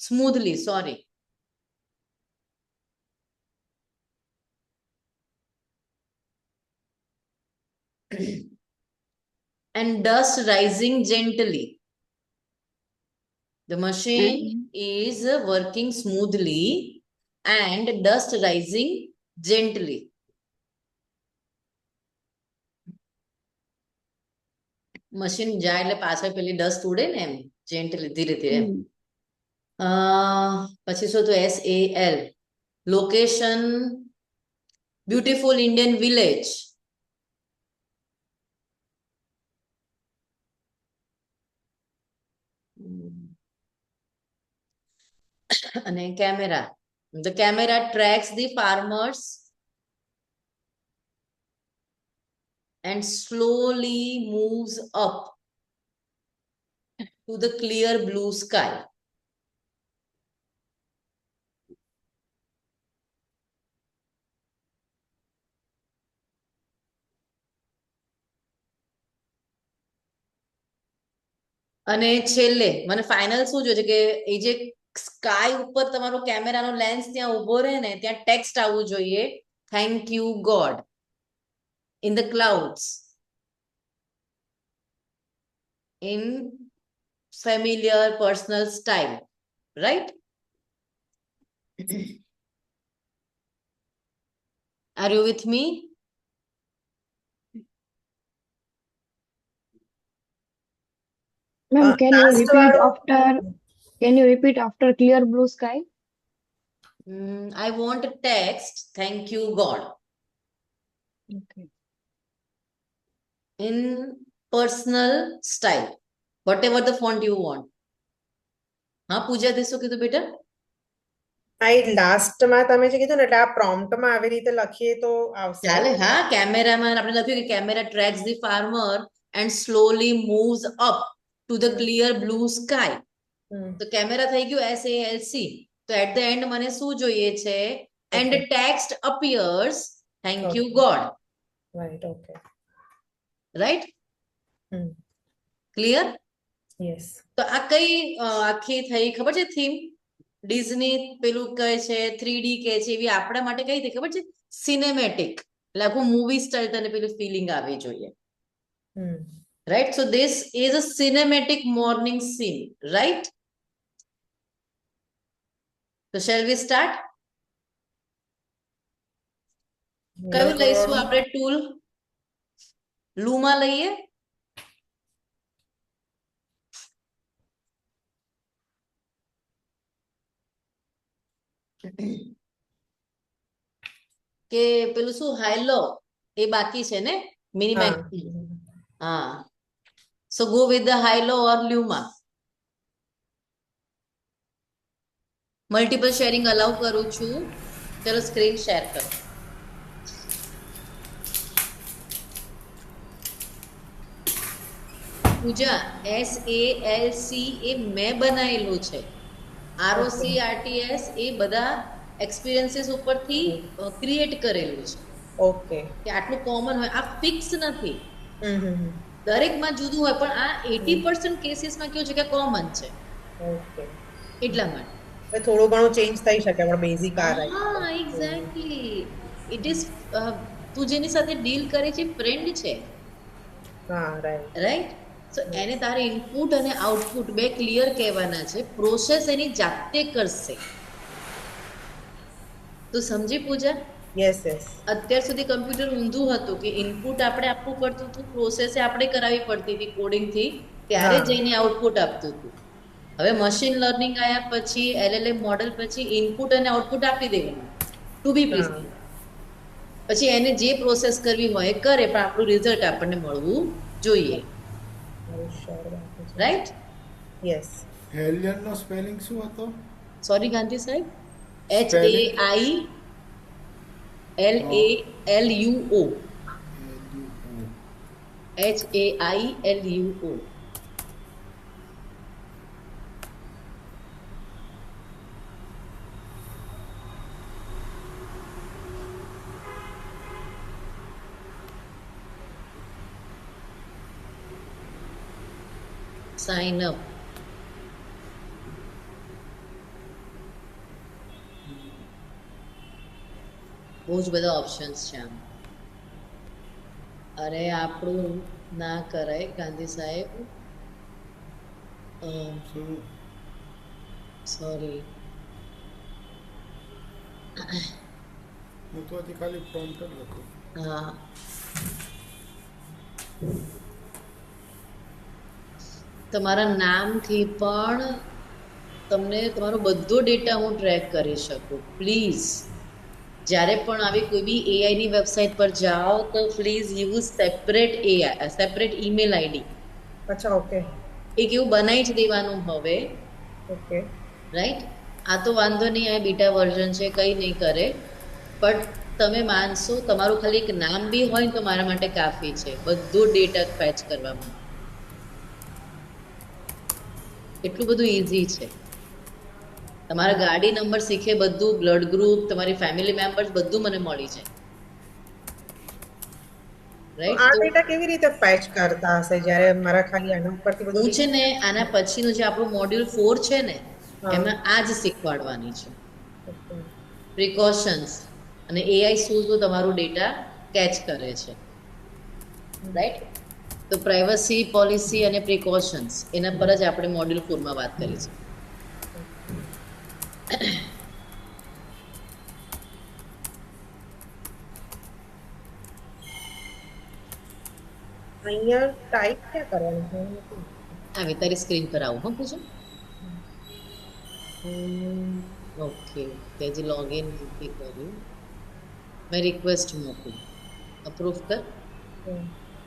smoothly, sorry. And dust rising gently. The machine is working smoothly and dust rising gently. Machine જાય એટલે પાછળ પેલી dust ઉડે ને એમ gently ધીરે ધીરે એમ. પછી શું તો SAL location beautiful Indian village. અને camera the camera tracks the farmers and slowly moves up to the clear blue sky. અને છેલ્લે મને ફાઇનલ શું જોઈએ છે કે એ જે સ્કાય ઉપર તમારો કેમેરાનો લેન્સ ત્યાં ઉભો રહે ને ત્યાં ટેક્સ્ટ આવવું જોઈએ thank you God in the clouds in familiar personal style, right? Are you with me? Ma'am, can you last repeat વાળું after clear blue sky? I want a text thank you God Okay. in personal style, whatever the font you want. હા પૂજા તે શું કીધું બેટા? આ લાસ્ટમાં તમે જે કીધું ને એટલે આ પ્રોમ્પ્ટમાં આવી રીતે લખીએ તો આવશે. ચાલે હા કેમેરામાં આપણે લખ્યું કે camera tracks the farmer and slowly moves up to the clear blue sky. તો કેમેરા થઈ ગયું SALC. તો at the end મને શું જોઈએ છે? And the text appears thank you God. Right, okay. Right? Clear? Yes. તો આ કઈ આખી થઈ ખબર છે થીમ? ડિઝની પેલું કહે છે 3D કહે છે એવી આપણા માટે કઈ થઈ ખબર છે? સિનેમેટિક. એટલે આખું મૂવી સ્ટાઇલ તને પેલું ફિલિંગ આવવી જોઈએ. Right? So this is a cinematic morning scene, right? So shall we start? કયું લઈશું આપણે ટૂલ? લૂમા લઈએ? કે પેલું શું હાઈલો એ બાકી છે ને મિનિમેક્સ. હા so go with the hilo or luma. Multiple sharing allow કરું છું. ચલો સ્ક્રીન શેર કરો. પૂજા SALC એ મેં બનાવેલું છે. ROC RTS એ બધા એક્સપિરિયન્સીસ ઉપરથી ક્રિએટ કરેલું છે. ઓકે. કે આટલું કોમન હોય આ ફિક્સ નથી. દરેકમાં જુદું હોય પણ આ 80% કેસીસમાં કેવું છે કે કોમન છે. ઓકે. એટલા માટે થોડું ઘણું ચેન્જ થઈ શકે પણ બેઝિક આ રહે. હા એક્ઝેક્ટલી ઇટ ઇઝ તું જેની સાથે ડીલ કરે છે ફ્રેન્ડ છે. હા રાઈટ. રાઈટ. સો એને તારે ઇનપુટ અને આઉટપુટ બે ક્લિયર કહેવાના છે. પ્રોસેસ એની જાતે કરશે. તું સમજી પૂજા? Yes yes. અત્યાર સુધી કમ્પ્યુટર ઊંધું હતું કે ઇનપુટ આપણે આપવું પડતું હતું, પ્રોસેસ આપણે કરાવવી પડતી હતી કોડિંગથી, ત્યારે જઈને આઉટપુટ આપતું હતું. હવે મશીન લર્નિંગ આવ્યા પછી LLM મોડેલ પછી ઇનપુટ અને આઉટપુટ આપી દેવાનું ટુ બી પ્રિસાઇઝ. પછી એને જે પ્રોસેસ કરવી હોય એ કરે પણ આપણું રિઝલ્ટ આપણને મળવું જોઈએ. રાઈટ? યસ. હેલિયન નો સ્પેલિંગ શું હતો? સોરી ગાંધી સાહેબ. HAILALUO. HAILUO. Sign up. બહુ જ બધા ઓપ્શન્સ છે આમ. અરે આપણું ના કરાય ગાંધી સાહેબ. શું સોરી. હું તો હજી ખાલી પ્રોમ્પ્ટ જ લખું. હા, તમારા નામથી પણ તમને તમારો બધો ડેટા હું ટ્રેક કરી શકું. પ્લીઝ જ્યારે પણ આવી કોઈ બી એઆઈ ની વેબસાઇટ પર જાઓ તો please use separate AI, separate email ID. અચ્છા, ઓકે એક એવું બનાવી જ દેવાનું હવે, ઓકે રાઈટ? આ તો વાંધો નહીં, આ બીટા વર્ઝન છે, કંઈ નહીં કરે. બટ તમે માનશો તમારું ખાલી એક નામ બી હોય ને તો મારા માટે કાફી છે બધું ડેટા ફેચ કરવામાં. એટલું બધું ઈઝી છે. તમારા ગાડી નંબર શીખે, બધું બ્લડ ગ્રુપ, તમારી ફેમિલી મેમ્બર્સ, બધું મને મળી જાય. તો રાઈટ? આ તો ડેટા કેવી રીતે ફેચ કરતા હશે જ્યારે મારા ખાલી આના ઉપરથી બધું હું છે ને આના પછીનું જે આપણું મોડ્યુલ 4 છે ને હા. એમાં આ જ શીખવાડવાની છે. Okay. પ્રિકોશન્સ અને એઆઈ શું શું તમારું ડેટા કેચ કરે છે, રાઈટ? તો પ્રાઇવસી પોલિસી અને પ્રિકોશન્સ એના પર જ આપણે મોડ્યુલ 4 માં વાત કરી છે. અહીંયા ટાઈપ ક્યાં કરવાનું છે? હવે તારી સ્ક્રીન પર આવું. હા, પૂછો. ઓકે, તે હજી લોગિન નથી કર્યું. મેં રિક્વેસ્ટ મોકલી, અપ્રૂવ કર.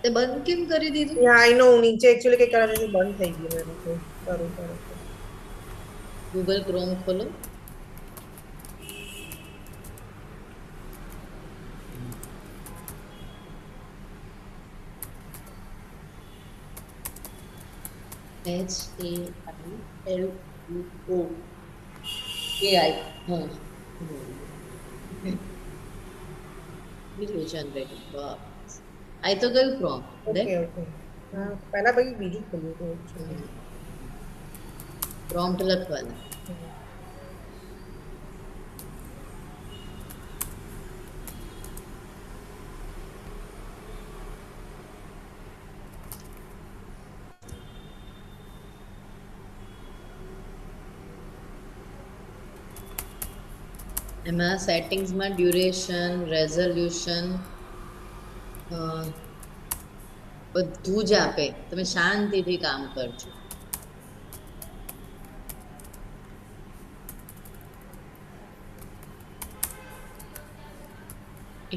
તે બંધ કેમ કરી દીધું? યા આઈ નો નીચે એકચ્યુઅલી કઈ કરવા દીધું બંધ થઈ ગયું મેં કીધું કરું ગૂગલ ક્રોમ ખોલો. HAILUO AI. હા, બીજું જનરેટ. આ તો ગયું ક્રોમ. ઓકે ઓકે હા પહેલા પછી બીજું ખોલ્યું હતું actually. પ્રોમ્પ્ટ લખવાનું. એમાં સેટિંગ્સમાં ડ્યુરેશન, રેઝોલ્યુશન બધું જ આપે. તમે શાંતિથી કામ કરજો.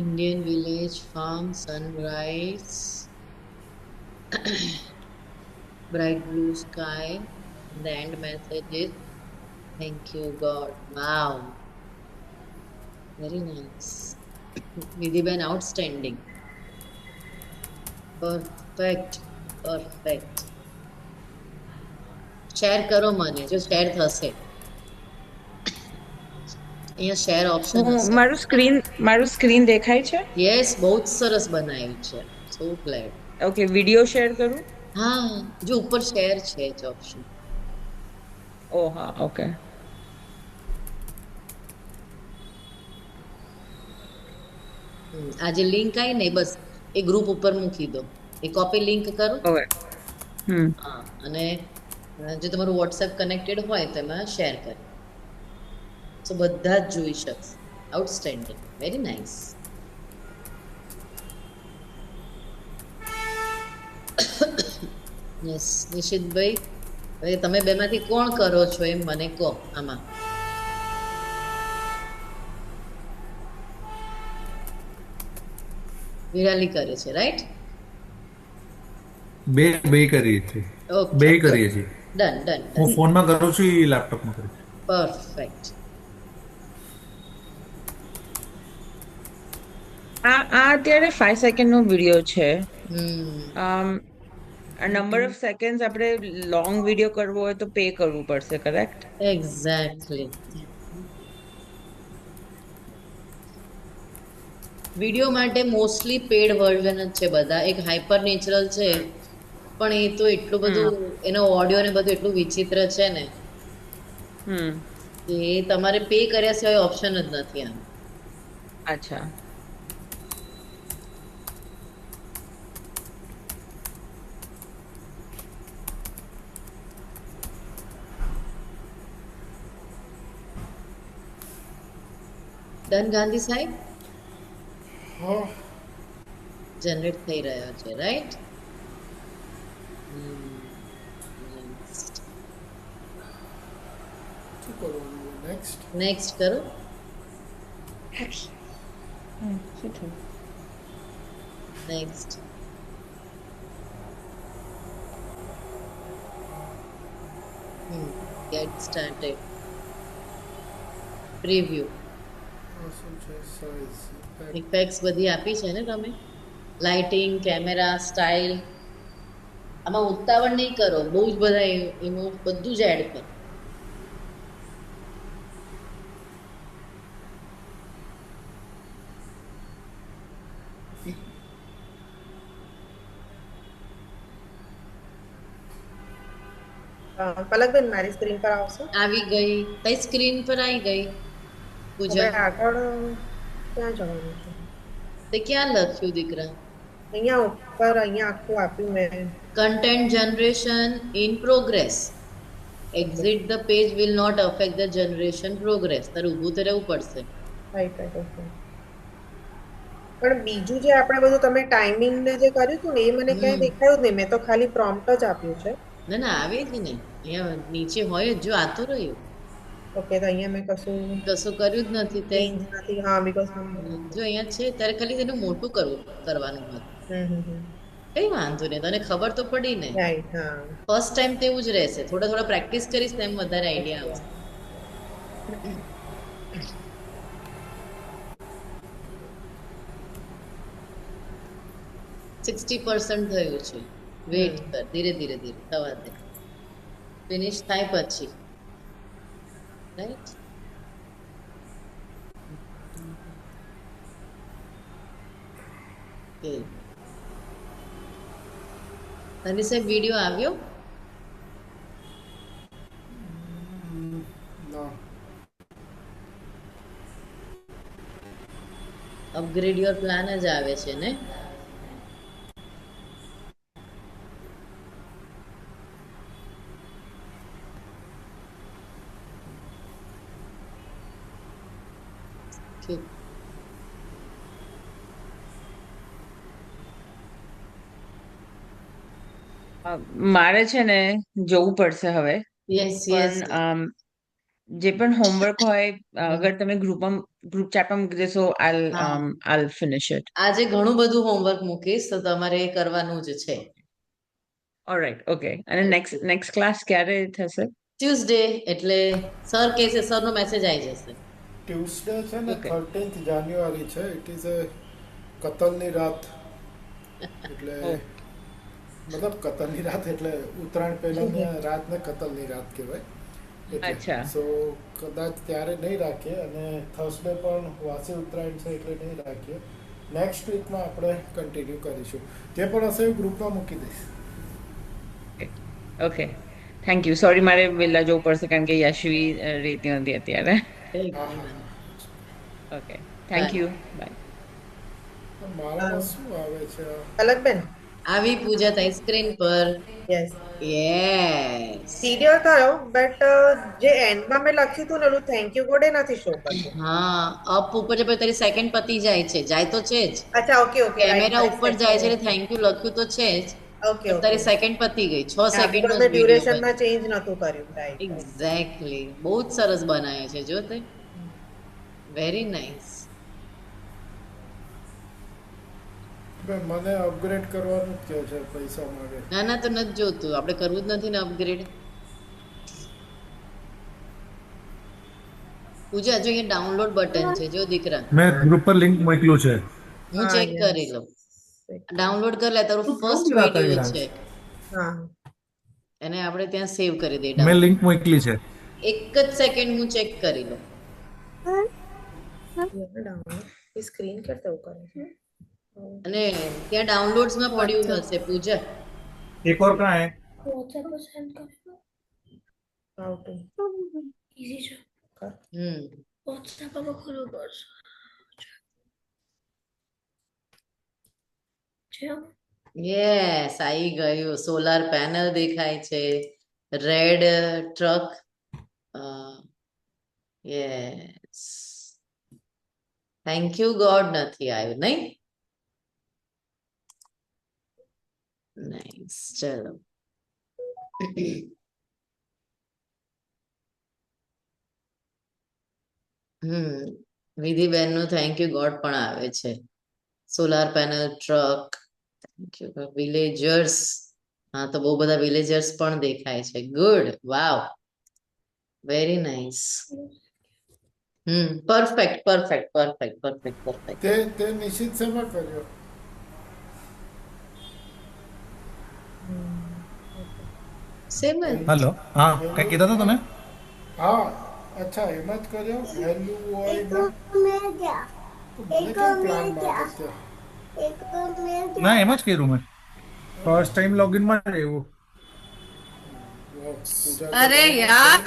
Indian village, farm, sunrise, bright blue sky, the end message is thank you God. Wow, very nice. Vidhiben, outstanding. Perfect, perfect. Share કરો મને, જો શેર થશે. અહીંયા શેર ઓપ્શન હશે. મારું સ્ક્રીન દેખાય છે? યસ, બહુ જ સરસ બનાવ્યું છે. સો ગ્લેડ. ઓકે, વિડિયો શેર કરું? હા, જો ઉપર શેર છે જ ઓપ્શન. ઓ હા, ઓકે. આ જે લિંક આવી ને બસ એ ગ્રુપ ઉપર મૂકી દો. એ કોપી લિંક કરો. ઓકે. હા, અને જો તમારું વોટ્સએપ કનેક્ટેડ હોય તો એમાં શેર કરો. સો બધા જ જોઈ શકશે. Outstanding, very nice. Yes, Nishitbhai, હવે તમે બેમાંથી કોણ કરો છો એમ મને કહો. આમાં વિરાલી કરે છે, રાઈટ? બે કરીએ છીએ. ઓકે, બે કરીએ છીએ. ડન ડન હું ડન. ફોનમાં કરું છું, એ લેપટોપમાં કરું છું. પરફેક્ટ. આ અત્યારે 5 સેકન્ડનો વિડિયો છે. હમ નંબર ઓફ સેકન્ડ્સ આપણે લોંગ વિડિયો કરવો હોય તો પે કરવું પડશે, કરેક્ટ? એક્ઝેક્ટલી. વિડીયો માટે મોસ્ટલી પેડ વર્ઝન જ છે બધા. એક હાઇપર નેચરલ છે પણ એ તો એટલું બધું એનો ઓડિયો ને બધું એટલું વિચિત્ર છે ને કે તમારે પે કર્યા સિવાય ઓપ્શન જ નથી આમ. અચ્છા. ડન ગાંધી સાહેબ હા જનરેટ થઈ રહ્યો છે રાઈટ. શું કરવાનું નેક્સ્ટ? નેક્સ્ટ કરો. શું થયું? નેક્સ્ટ. Gate started. પ્રીવ્યુ આ શું છે? સાઇઝ ઇફેક્ટ્સ બધી આપી છે ને તમે? Lighting, camera, style. આમાં ઉતાવળ નહીં કરો, બહુ જ બધા ઇમોજ બધું જ એડ કરો. પલકબેન મારી સ્ક્રીન પર આવશો? આવી ગઈ કઈ સ્ક્રીન પર આવી ગઈ હવે પૂજા? આગળ ક્યાં જવાનું છે? તે ક્યાં લખ્યું દીકરા? અહીંયા ઉપર અહીંયા આખું આપ્યું મેં. Content generation in progress. Exit the page will not affect the generation progress. તારે ઊભું તો રહેવું પડશે. Right right okay. પણ બીજું જે આપણે બધું તમે ટાઈમિંગ ને જે કર્યું હતું ને એ મને ક્યાંય દેખાયું જ નહીં. મેં તો ખાલી પ્રોમ્પ્ટ જ આપ્યું છે. ના ના આવે જ ને અહીંયા નીચે હોય જ જો આતો રહ્યું. ઓકે તો અહીંયા મેં કશું કશું કર્યું જ નથી તે. ચેન્જ નથી. હા બીકોઝ જો અહીંયા છે ત્યારે ખાલી તેનું મોટું કરવાનું હતું. કઈ વાંધો નહીં, તને ખબર તો પડી ને. રાઈટ હા. ફર્સ્ટ ટાઈમ તેવું જ રહેશે. થોડા થોડા પ્રેક્ટિસ કરીશ ને એમ વધારે આઈડિયા આવશે. 60% થયું છે. વેઇટ કર, ધીરે ધીરે થવા દે. ફિનિશ થાય પછી રાઈટ. તની સાહેબ વિડીયો આવ્યો? ના અપગ્રેડ યોર પ્લાન જ આવે છે ને? મારે છે ને જોવું પડશે હવે. Yes yes. પણ જે પણ હોમવર્ક હોય અગર તમે ગ્રુપ ચેટમાં મૂકી દેશો આલ ફિનિશ ઇટ. આજે ઘણું બધું હોમવર્ક મૂકીશ તો તમારે એ કરવાનું જ છે. Alright okay. અને નેક્સ્ટ ક્લાસ ક્યારે થશે? ટ્યુઝડે એટલે સર કહેશે, સરનો મેસેજ આવી જશે. ટ્યુઝડે છે ને Okay. 13th જાન્યુઆરી છે. ઇટ ઇઝ એ કતલની રાત. એટલે મતલબ કતલની રાત એટલે ઉત્તરાયણ પહેલાની રાતને કતલની રાત કહેવાય. અચ્છા. સો કદાચ ત્યારે નહીં રાખીએ અને થર્સડે પણ વાસી ઉત્તરાયણ છે એટલે નહીં રાખીએ. નેક્સ્ટ વીકમાં આપણે કન્ટિન્યુ કરીશું. જે પણ હશે એ ગ્રુપમાં મૂકી દઈશ. Okay thank you. સોરી મારે વહેલા જવું પડશે કારણ કે યશવી રહેતી નથી અત્યારે. Okay thank you bye. મારામાં શું આવે છે? પલકબેન આવી પૂજા થઈ સ્ક્રીન પર. Yes yes. વિડીયો થયો બટ જે એન્ડમાં મેં લખ્યું હતું ને ઓલું થેન્ક યુ કોડ એ નથી શો કરતું. હા અપ ઉપર છે, પછી તારી સેકન્ડ પતી જાય છે. જાય તો છે જ. અચ્છા ઓકે ઓકે. કેમેરા ઉપર જાય છે એટલે થેન્ક યુ લખ્યું તો છે જ. ઓકે પણ તારી સેકન્ડ પતી ગઈ. 6 સેકન્ડ નો ડ્યુરેશન માં ચેન્જ નતું કર્યું. Right exactly. બહુ જ સરસ બનાવ્યો છે જો તે. Very nice. મને અપગ્રેડ કરવાનું જ કહે છે, પૈસા માંગે. ના ના તો નથી જોતું, આપણે કરવું જ નથી ને અપગ્રેડ. પૂજા જો અહીંયા ડાઉનલોડ બટન છે જો દીકરા. મેં ગ્રુપ પર લિંક મોકલ્યું છે. હું ચેક કરી લઉં. ડાઉનલોડ કરી લે. તારું ફર્સ્ટ કેવી વાત વિડીયો કરી છે હા એને આપણે ત્યાં સેવ કરી દે. મેં લિંક મોકલી છે. એક જ સેકન્ડ હું ચેક કરી લઉં. સ્ક્રીન કરતા એવું કરે છે. અને ત્યાં ડાઉનલોડ્સમાં પડ્યું હશે પૂજા. एक और कहाँ है? How to? યસ, આવી ગયું. સોલાર પેનલ દેખાય છે, red truck. Yes, thank you God નથી આવ્યું, નહીં? નાઈસ, ચલો. વિધિબેન નું થેન્ક યુ ગોડ પણ આવે છે. Solar panel, truck, thank you. Villagers, હા, તો બહુ બધા વિલેજર્સ પણ દેખાય છે. Good, wow, very nice. Perfect perfect perfect perfect perfect. તે નિશ્ચિત શેમાં કર્યો? સેમ જ. हेलो, हाँ, क्या कहता था तुम्हें? હા, અચ્છા, એમાં જ કર્યો. LUI મને કેમ પ્લાનમાં અત્યારે? ના, એમ જ કર્યું મેં. ફર્સ્ટ ટાઈમ લોગિન માં જ એવું. પૂજા તો અરે બરાબર યાર.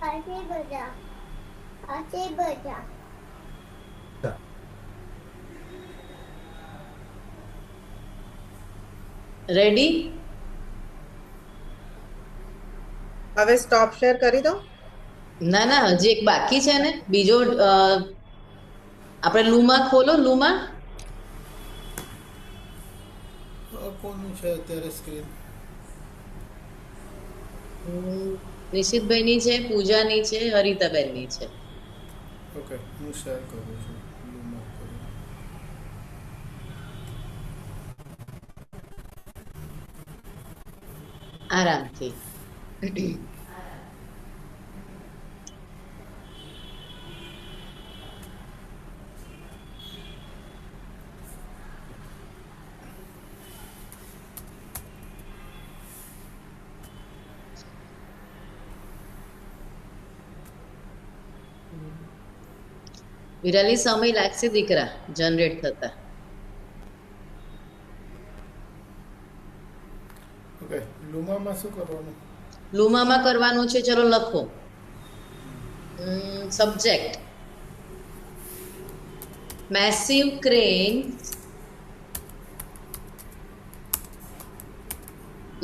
કરે ને એટલે. રેડી? હવે સ્ટોપ શેર કરી દો. ના ના, હજી એક બાકી છે ને, બીજો. આપણે લુમા ખોલો, લુમા. કોનું છે અત્યારે સ્ક્રીન? નિશિતભાઈની છે, પૂજાની છે, હરિતાબેનની છે. ઓકે, હું શેર કરું છું. Luma કરું. આરામથી. વિરાલી, સમય લાગશે દીકરા જનરેટ થતા. ઓકે, લુમામાં શું કરવાનું? લુમામાં કરવાનું છે, ચલો લખો. Subject massive crane.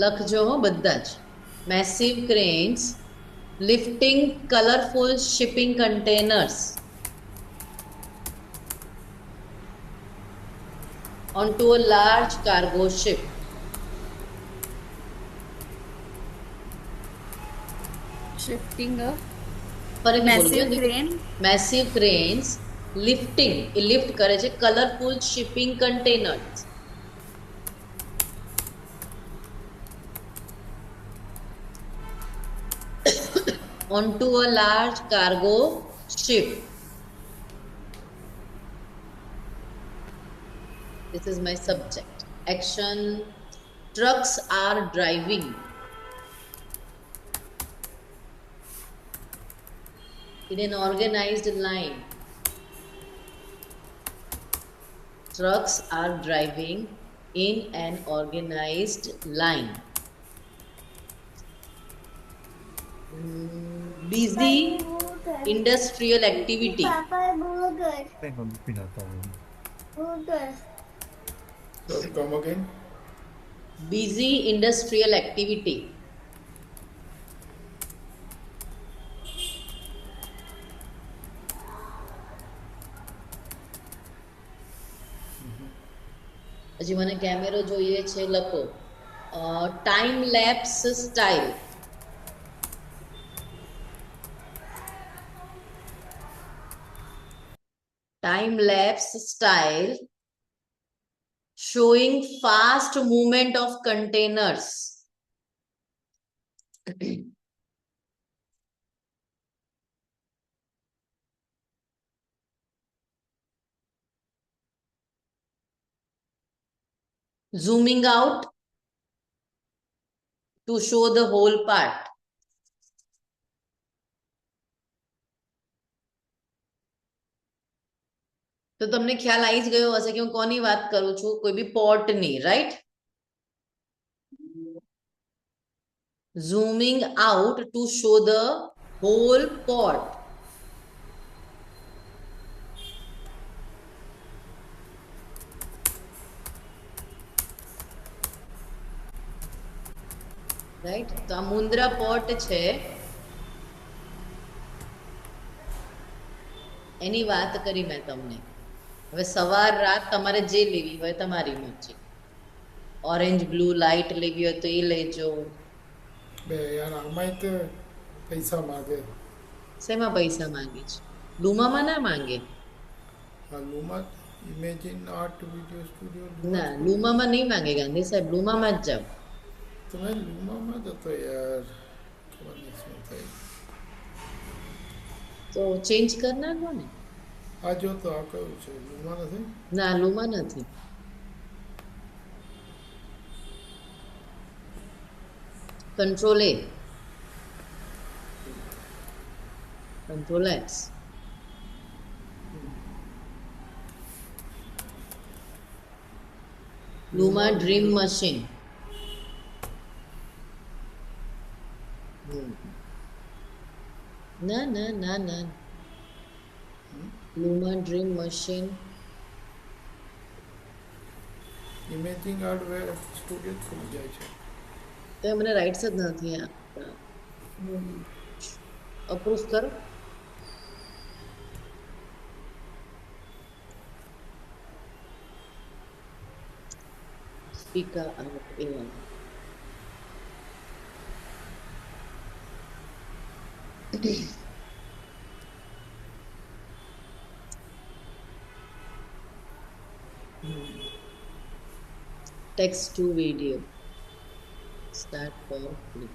લખજો હો બધા જ. Massive cranes lifting colorful shipping containers onto a large cargo ship. Shifting a massive crane massive cranes lifting, A lift કરે છે colorful shipping containers onto a large cargo ship. This is my subject. Action: trucks are driving in an organized line. Trucks are driving in an organized line. Busy industrial activity. Come again. Busy industrial activity. હજી મને કેમેરો જોઈએ છે, લખો. Time lapse style. Time lapse style showing fast movement of containers. Zooming out to show the whole part. તો તમને ખ્યાલ આવી જ ગયો હશે કે હું કોની વાત કરું છું, કોઈ બી પોર્ટની, right? Zooming out to show the whole port. Right, તો આ મુન્દ્રા પોર્ટ છે એની વાત કરી મેં તમને. હવે સવાર રાત તમારે જે લેવી હોય તમારી મરજી. ઓરેન્જ બ્લુ લાઇટ લેવી હોય તો એ લેજો. બે યાર આમાંય તે પૈસા માગે. શેમાં પૈસા માંગે છે? લુમામાં ના માંગે. આ લુમા ઇમેજિન આર્ટ વિડિયો સ્ટુડિયો ના, લુમામાં નહીં માંગે ગાંધી સાહેબ, લુમામાં જ જાઓ. તમે લુમામાં જ હતો યાર, ખબર નહીં શું થાય. તો ચેન્જ કરી નાખો ને. આ જો તો આ કયું છે, લુમા નથી? ના, લુમા નથી. Control A, control X. Luma dream machine. ના ના ના ના, Luma dream machine. Imaging art studio ખુલી જાય છે. તો મને રાઇટ્સ જ નથી અપ્રૂવ કરો. Speaker out A1. Text to video. Start for free.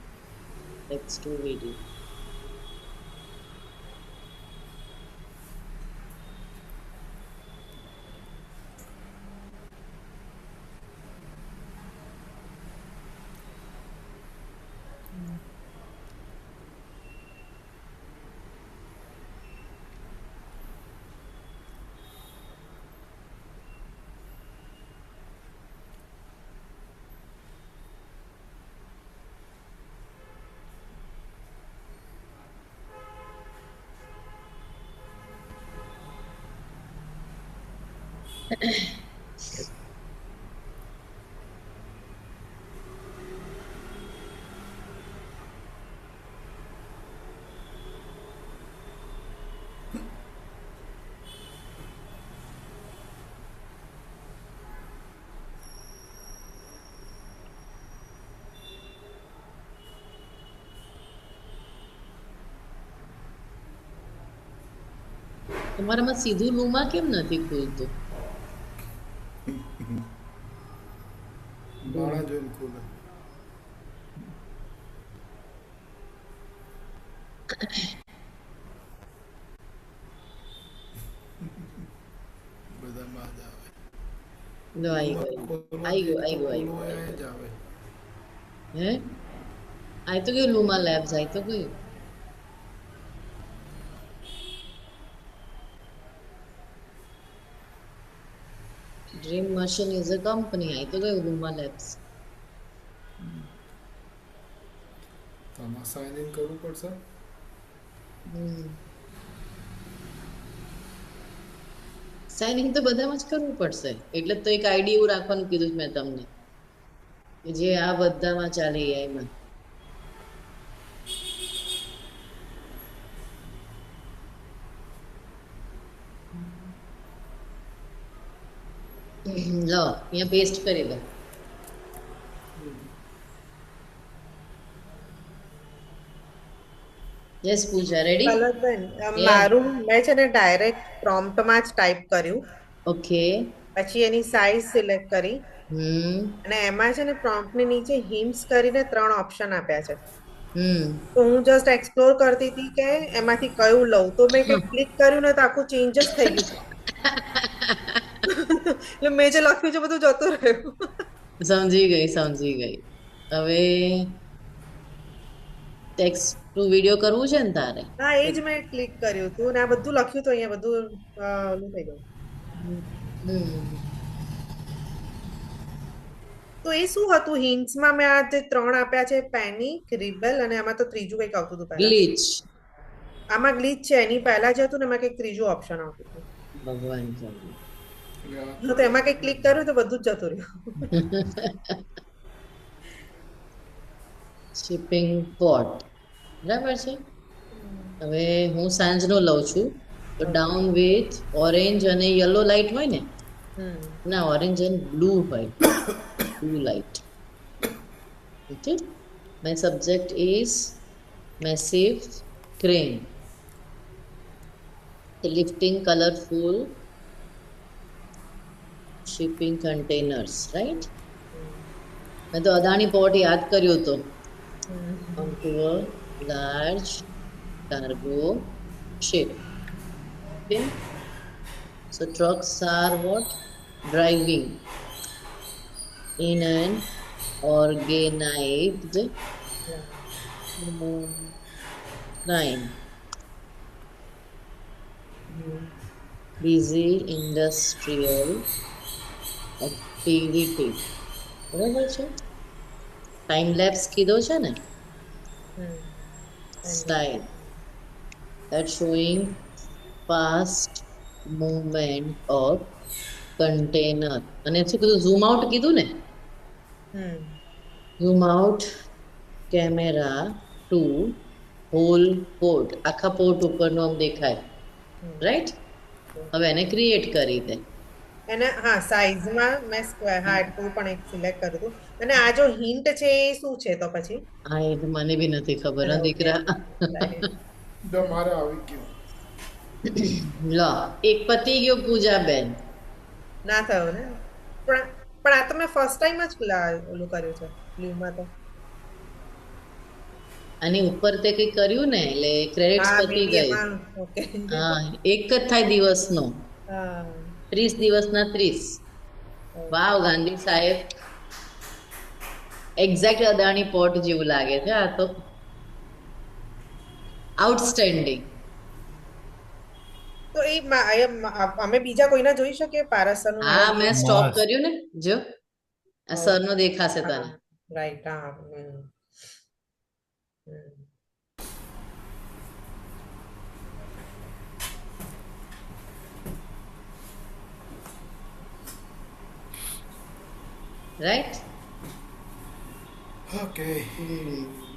Text to video. તમારામાં સીધું લુમા કેમ નથી ખુલતું? બાળા જોઈને ખુલે. બધામાં જ આવે. લો આવી ગયું, આવી ગયું, આવી ગયું, આવી ખોલવું ગયું. જ આવે. હે આ તો કયું લુમા લેબ્સ, આ તો કયું dream machine is a company, આ તો કયું લુમા લેબ્સ. તો આમાં સાઇન ઇન કરવું પડશે. સાઇન ઇન તો બધામાં જ કરવું પડશે, એટલે તો એક આઈડી એવું રાખવાનું કીધું મેં તમને કે જે આ બધામાં ચાલે એઆઈમાં. લો અહીંયા પેસ્ટ કરી દો. યસ પૂજા, રેડી? કલરબેન, મારું મેં છે ને ડાયરેક્ટ પ્રોમ્પ્ટમાં જ ટાઈપ કર્યું, ઓકે. પછી એની સાઈઝ સિલેક્ટ કરી અને એમાં છે ને પ્રોમ્પ્ટની નીચે હિન્ટ્સ કરીને 3 ઓપ્શન આપ્યા છે. તો હું જસ્ટ એક્સપ્લોર કરતી હતી કે એમાંથી કયું લઉં, તો મેં ક્લિક કર્યું ને તો આખું ચેન્જ જ થઈ ગયું. એટલે મેં જે લખ્યું છે બધું જતું રહ્યું. સમજી ગઈ, સમજી ગઈ. હવે ટેક્સ્ટ ટુ વિડિયો કરવું છે ને તારે? હા, એ જ મેં ક્લિક કર્યું હતું ને આ બધું લખ્યું તો અહીંયા બધું ઓલું થઈ ગયું. હમ તો એ શું હતું હિન્ટ્સમાં મેં આ જે 3 આપ્યા છે પેનિક રિબેલ અને આમાં તો ત્રીજું કંઈક આવતું હતું પહેલા ગ્લિચ આમાં ગ્લિચ છે એની પહેલા જે હતું ને એમાં કંઈક ત્રીજું ઓપ્શન આવતું હતું ભગવાન જાણે. એટલે આ તો એમાં કંઈક ક્લિક કર્યું તો બધું જ જતું રહ્યું શિપિંગ પોર્ટ બરાબર છે. હવે હું સાંજનો લઉં છું તો ડાઉન વિથ ઓરેન્જ અને યલો લાઇટ હોય ને ના ઓરેન્જ એન્ડ બ્લુ હોય blue light okay my subject is massive crane lifting colorful shipping containers right મેં તો અદાણી પોર્ટ યાદ કર્યું તો onto a large cargo ship okay so trucks are what driving in an organized crime busy industrial activity બરાબર છે time lapse કીધો છે ને style that showing fast movement of container અને શું કીધું ઝૂમ આઉટ કીધું ને zoom out camera to whole port આખા પોર્ટ ઉપરનું આમ દેખાય રાઈટ હવે એને ક્રિએટ કરી દે એને હા સાઈઝમાં મેં સ્ક્વેર હા એટલું પણ એક સિલેક્ટ કર્યું હતું અને આ જો હિન્ટ છે એ શું છે તો પછી હા એ તો મને બી નથી ખબર હા દીકરા જો મારે આવી ગયું લો એક પતી ગયો પૂજાબેન ના થયો ને પણ આ તો મેં ફર્સ્ટ ટાઈમ જ ઓલું કર્યું છે બ્લુમાં તો આની ઉપર તે કઈ કર્યું ને એટલે ક્રેડિટ્સ હા પતી maybe ગઈ એમાં ઓકે હા એક જ થાય દિવસનો હા 30 દિવસના 30 વાવ ગાંધી સાહેબ એક્ઝેક્ટ અદાણી પોર્ટ જેવું લાગે છે આ તો આઉટસ્ટેન્ડિંગ તો એ અમે બીજા કોઈના જોઈ શકીએ પારસરનું હા મેં સ્ટોપ મસ્ત. કર્યું ને જો આ સરનો દેખાશે તને રાઈટ હા રાઈટ ઓકે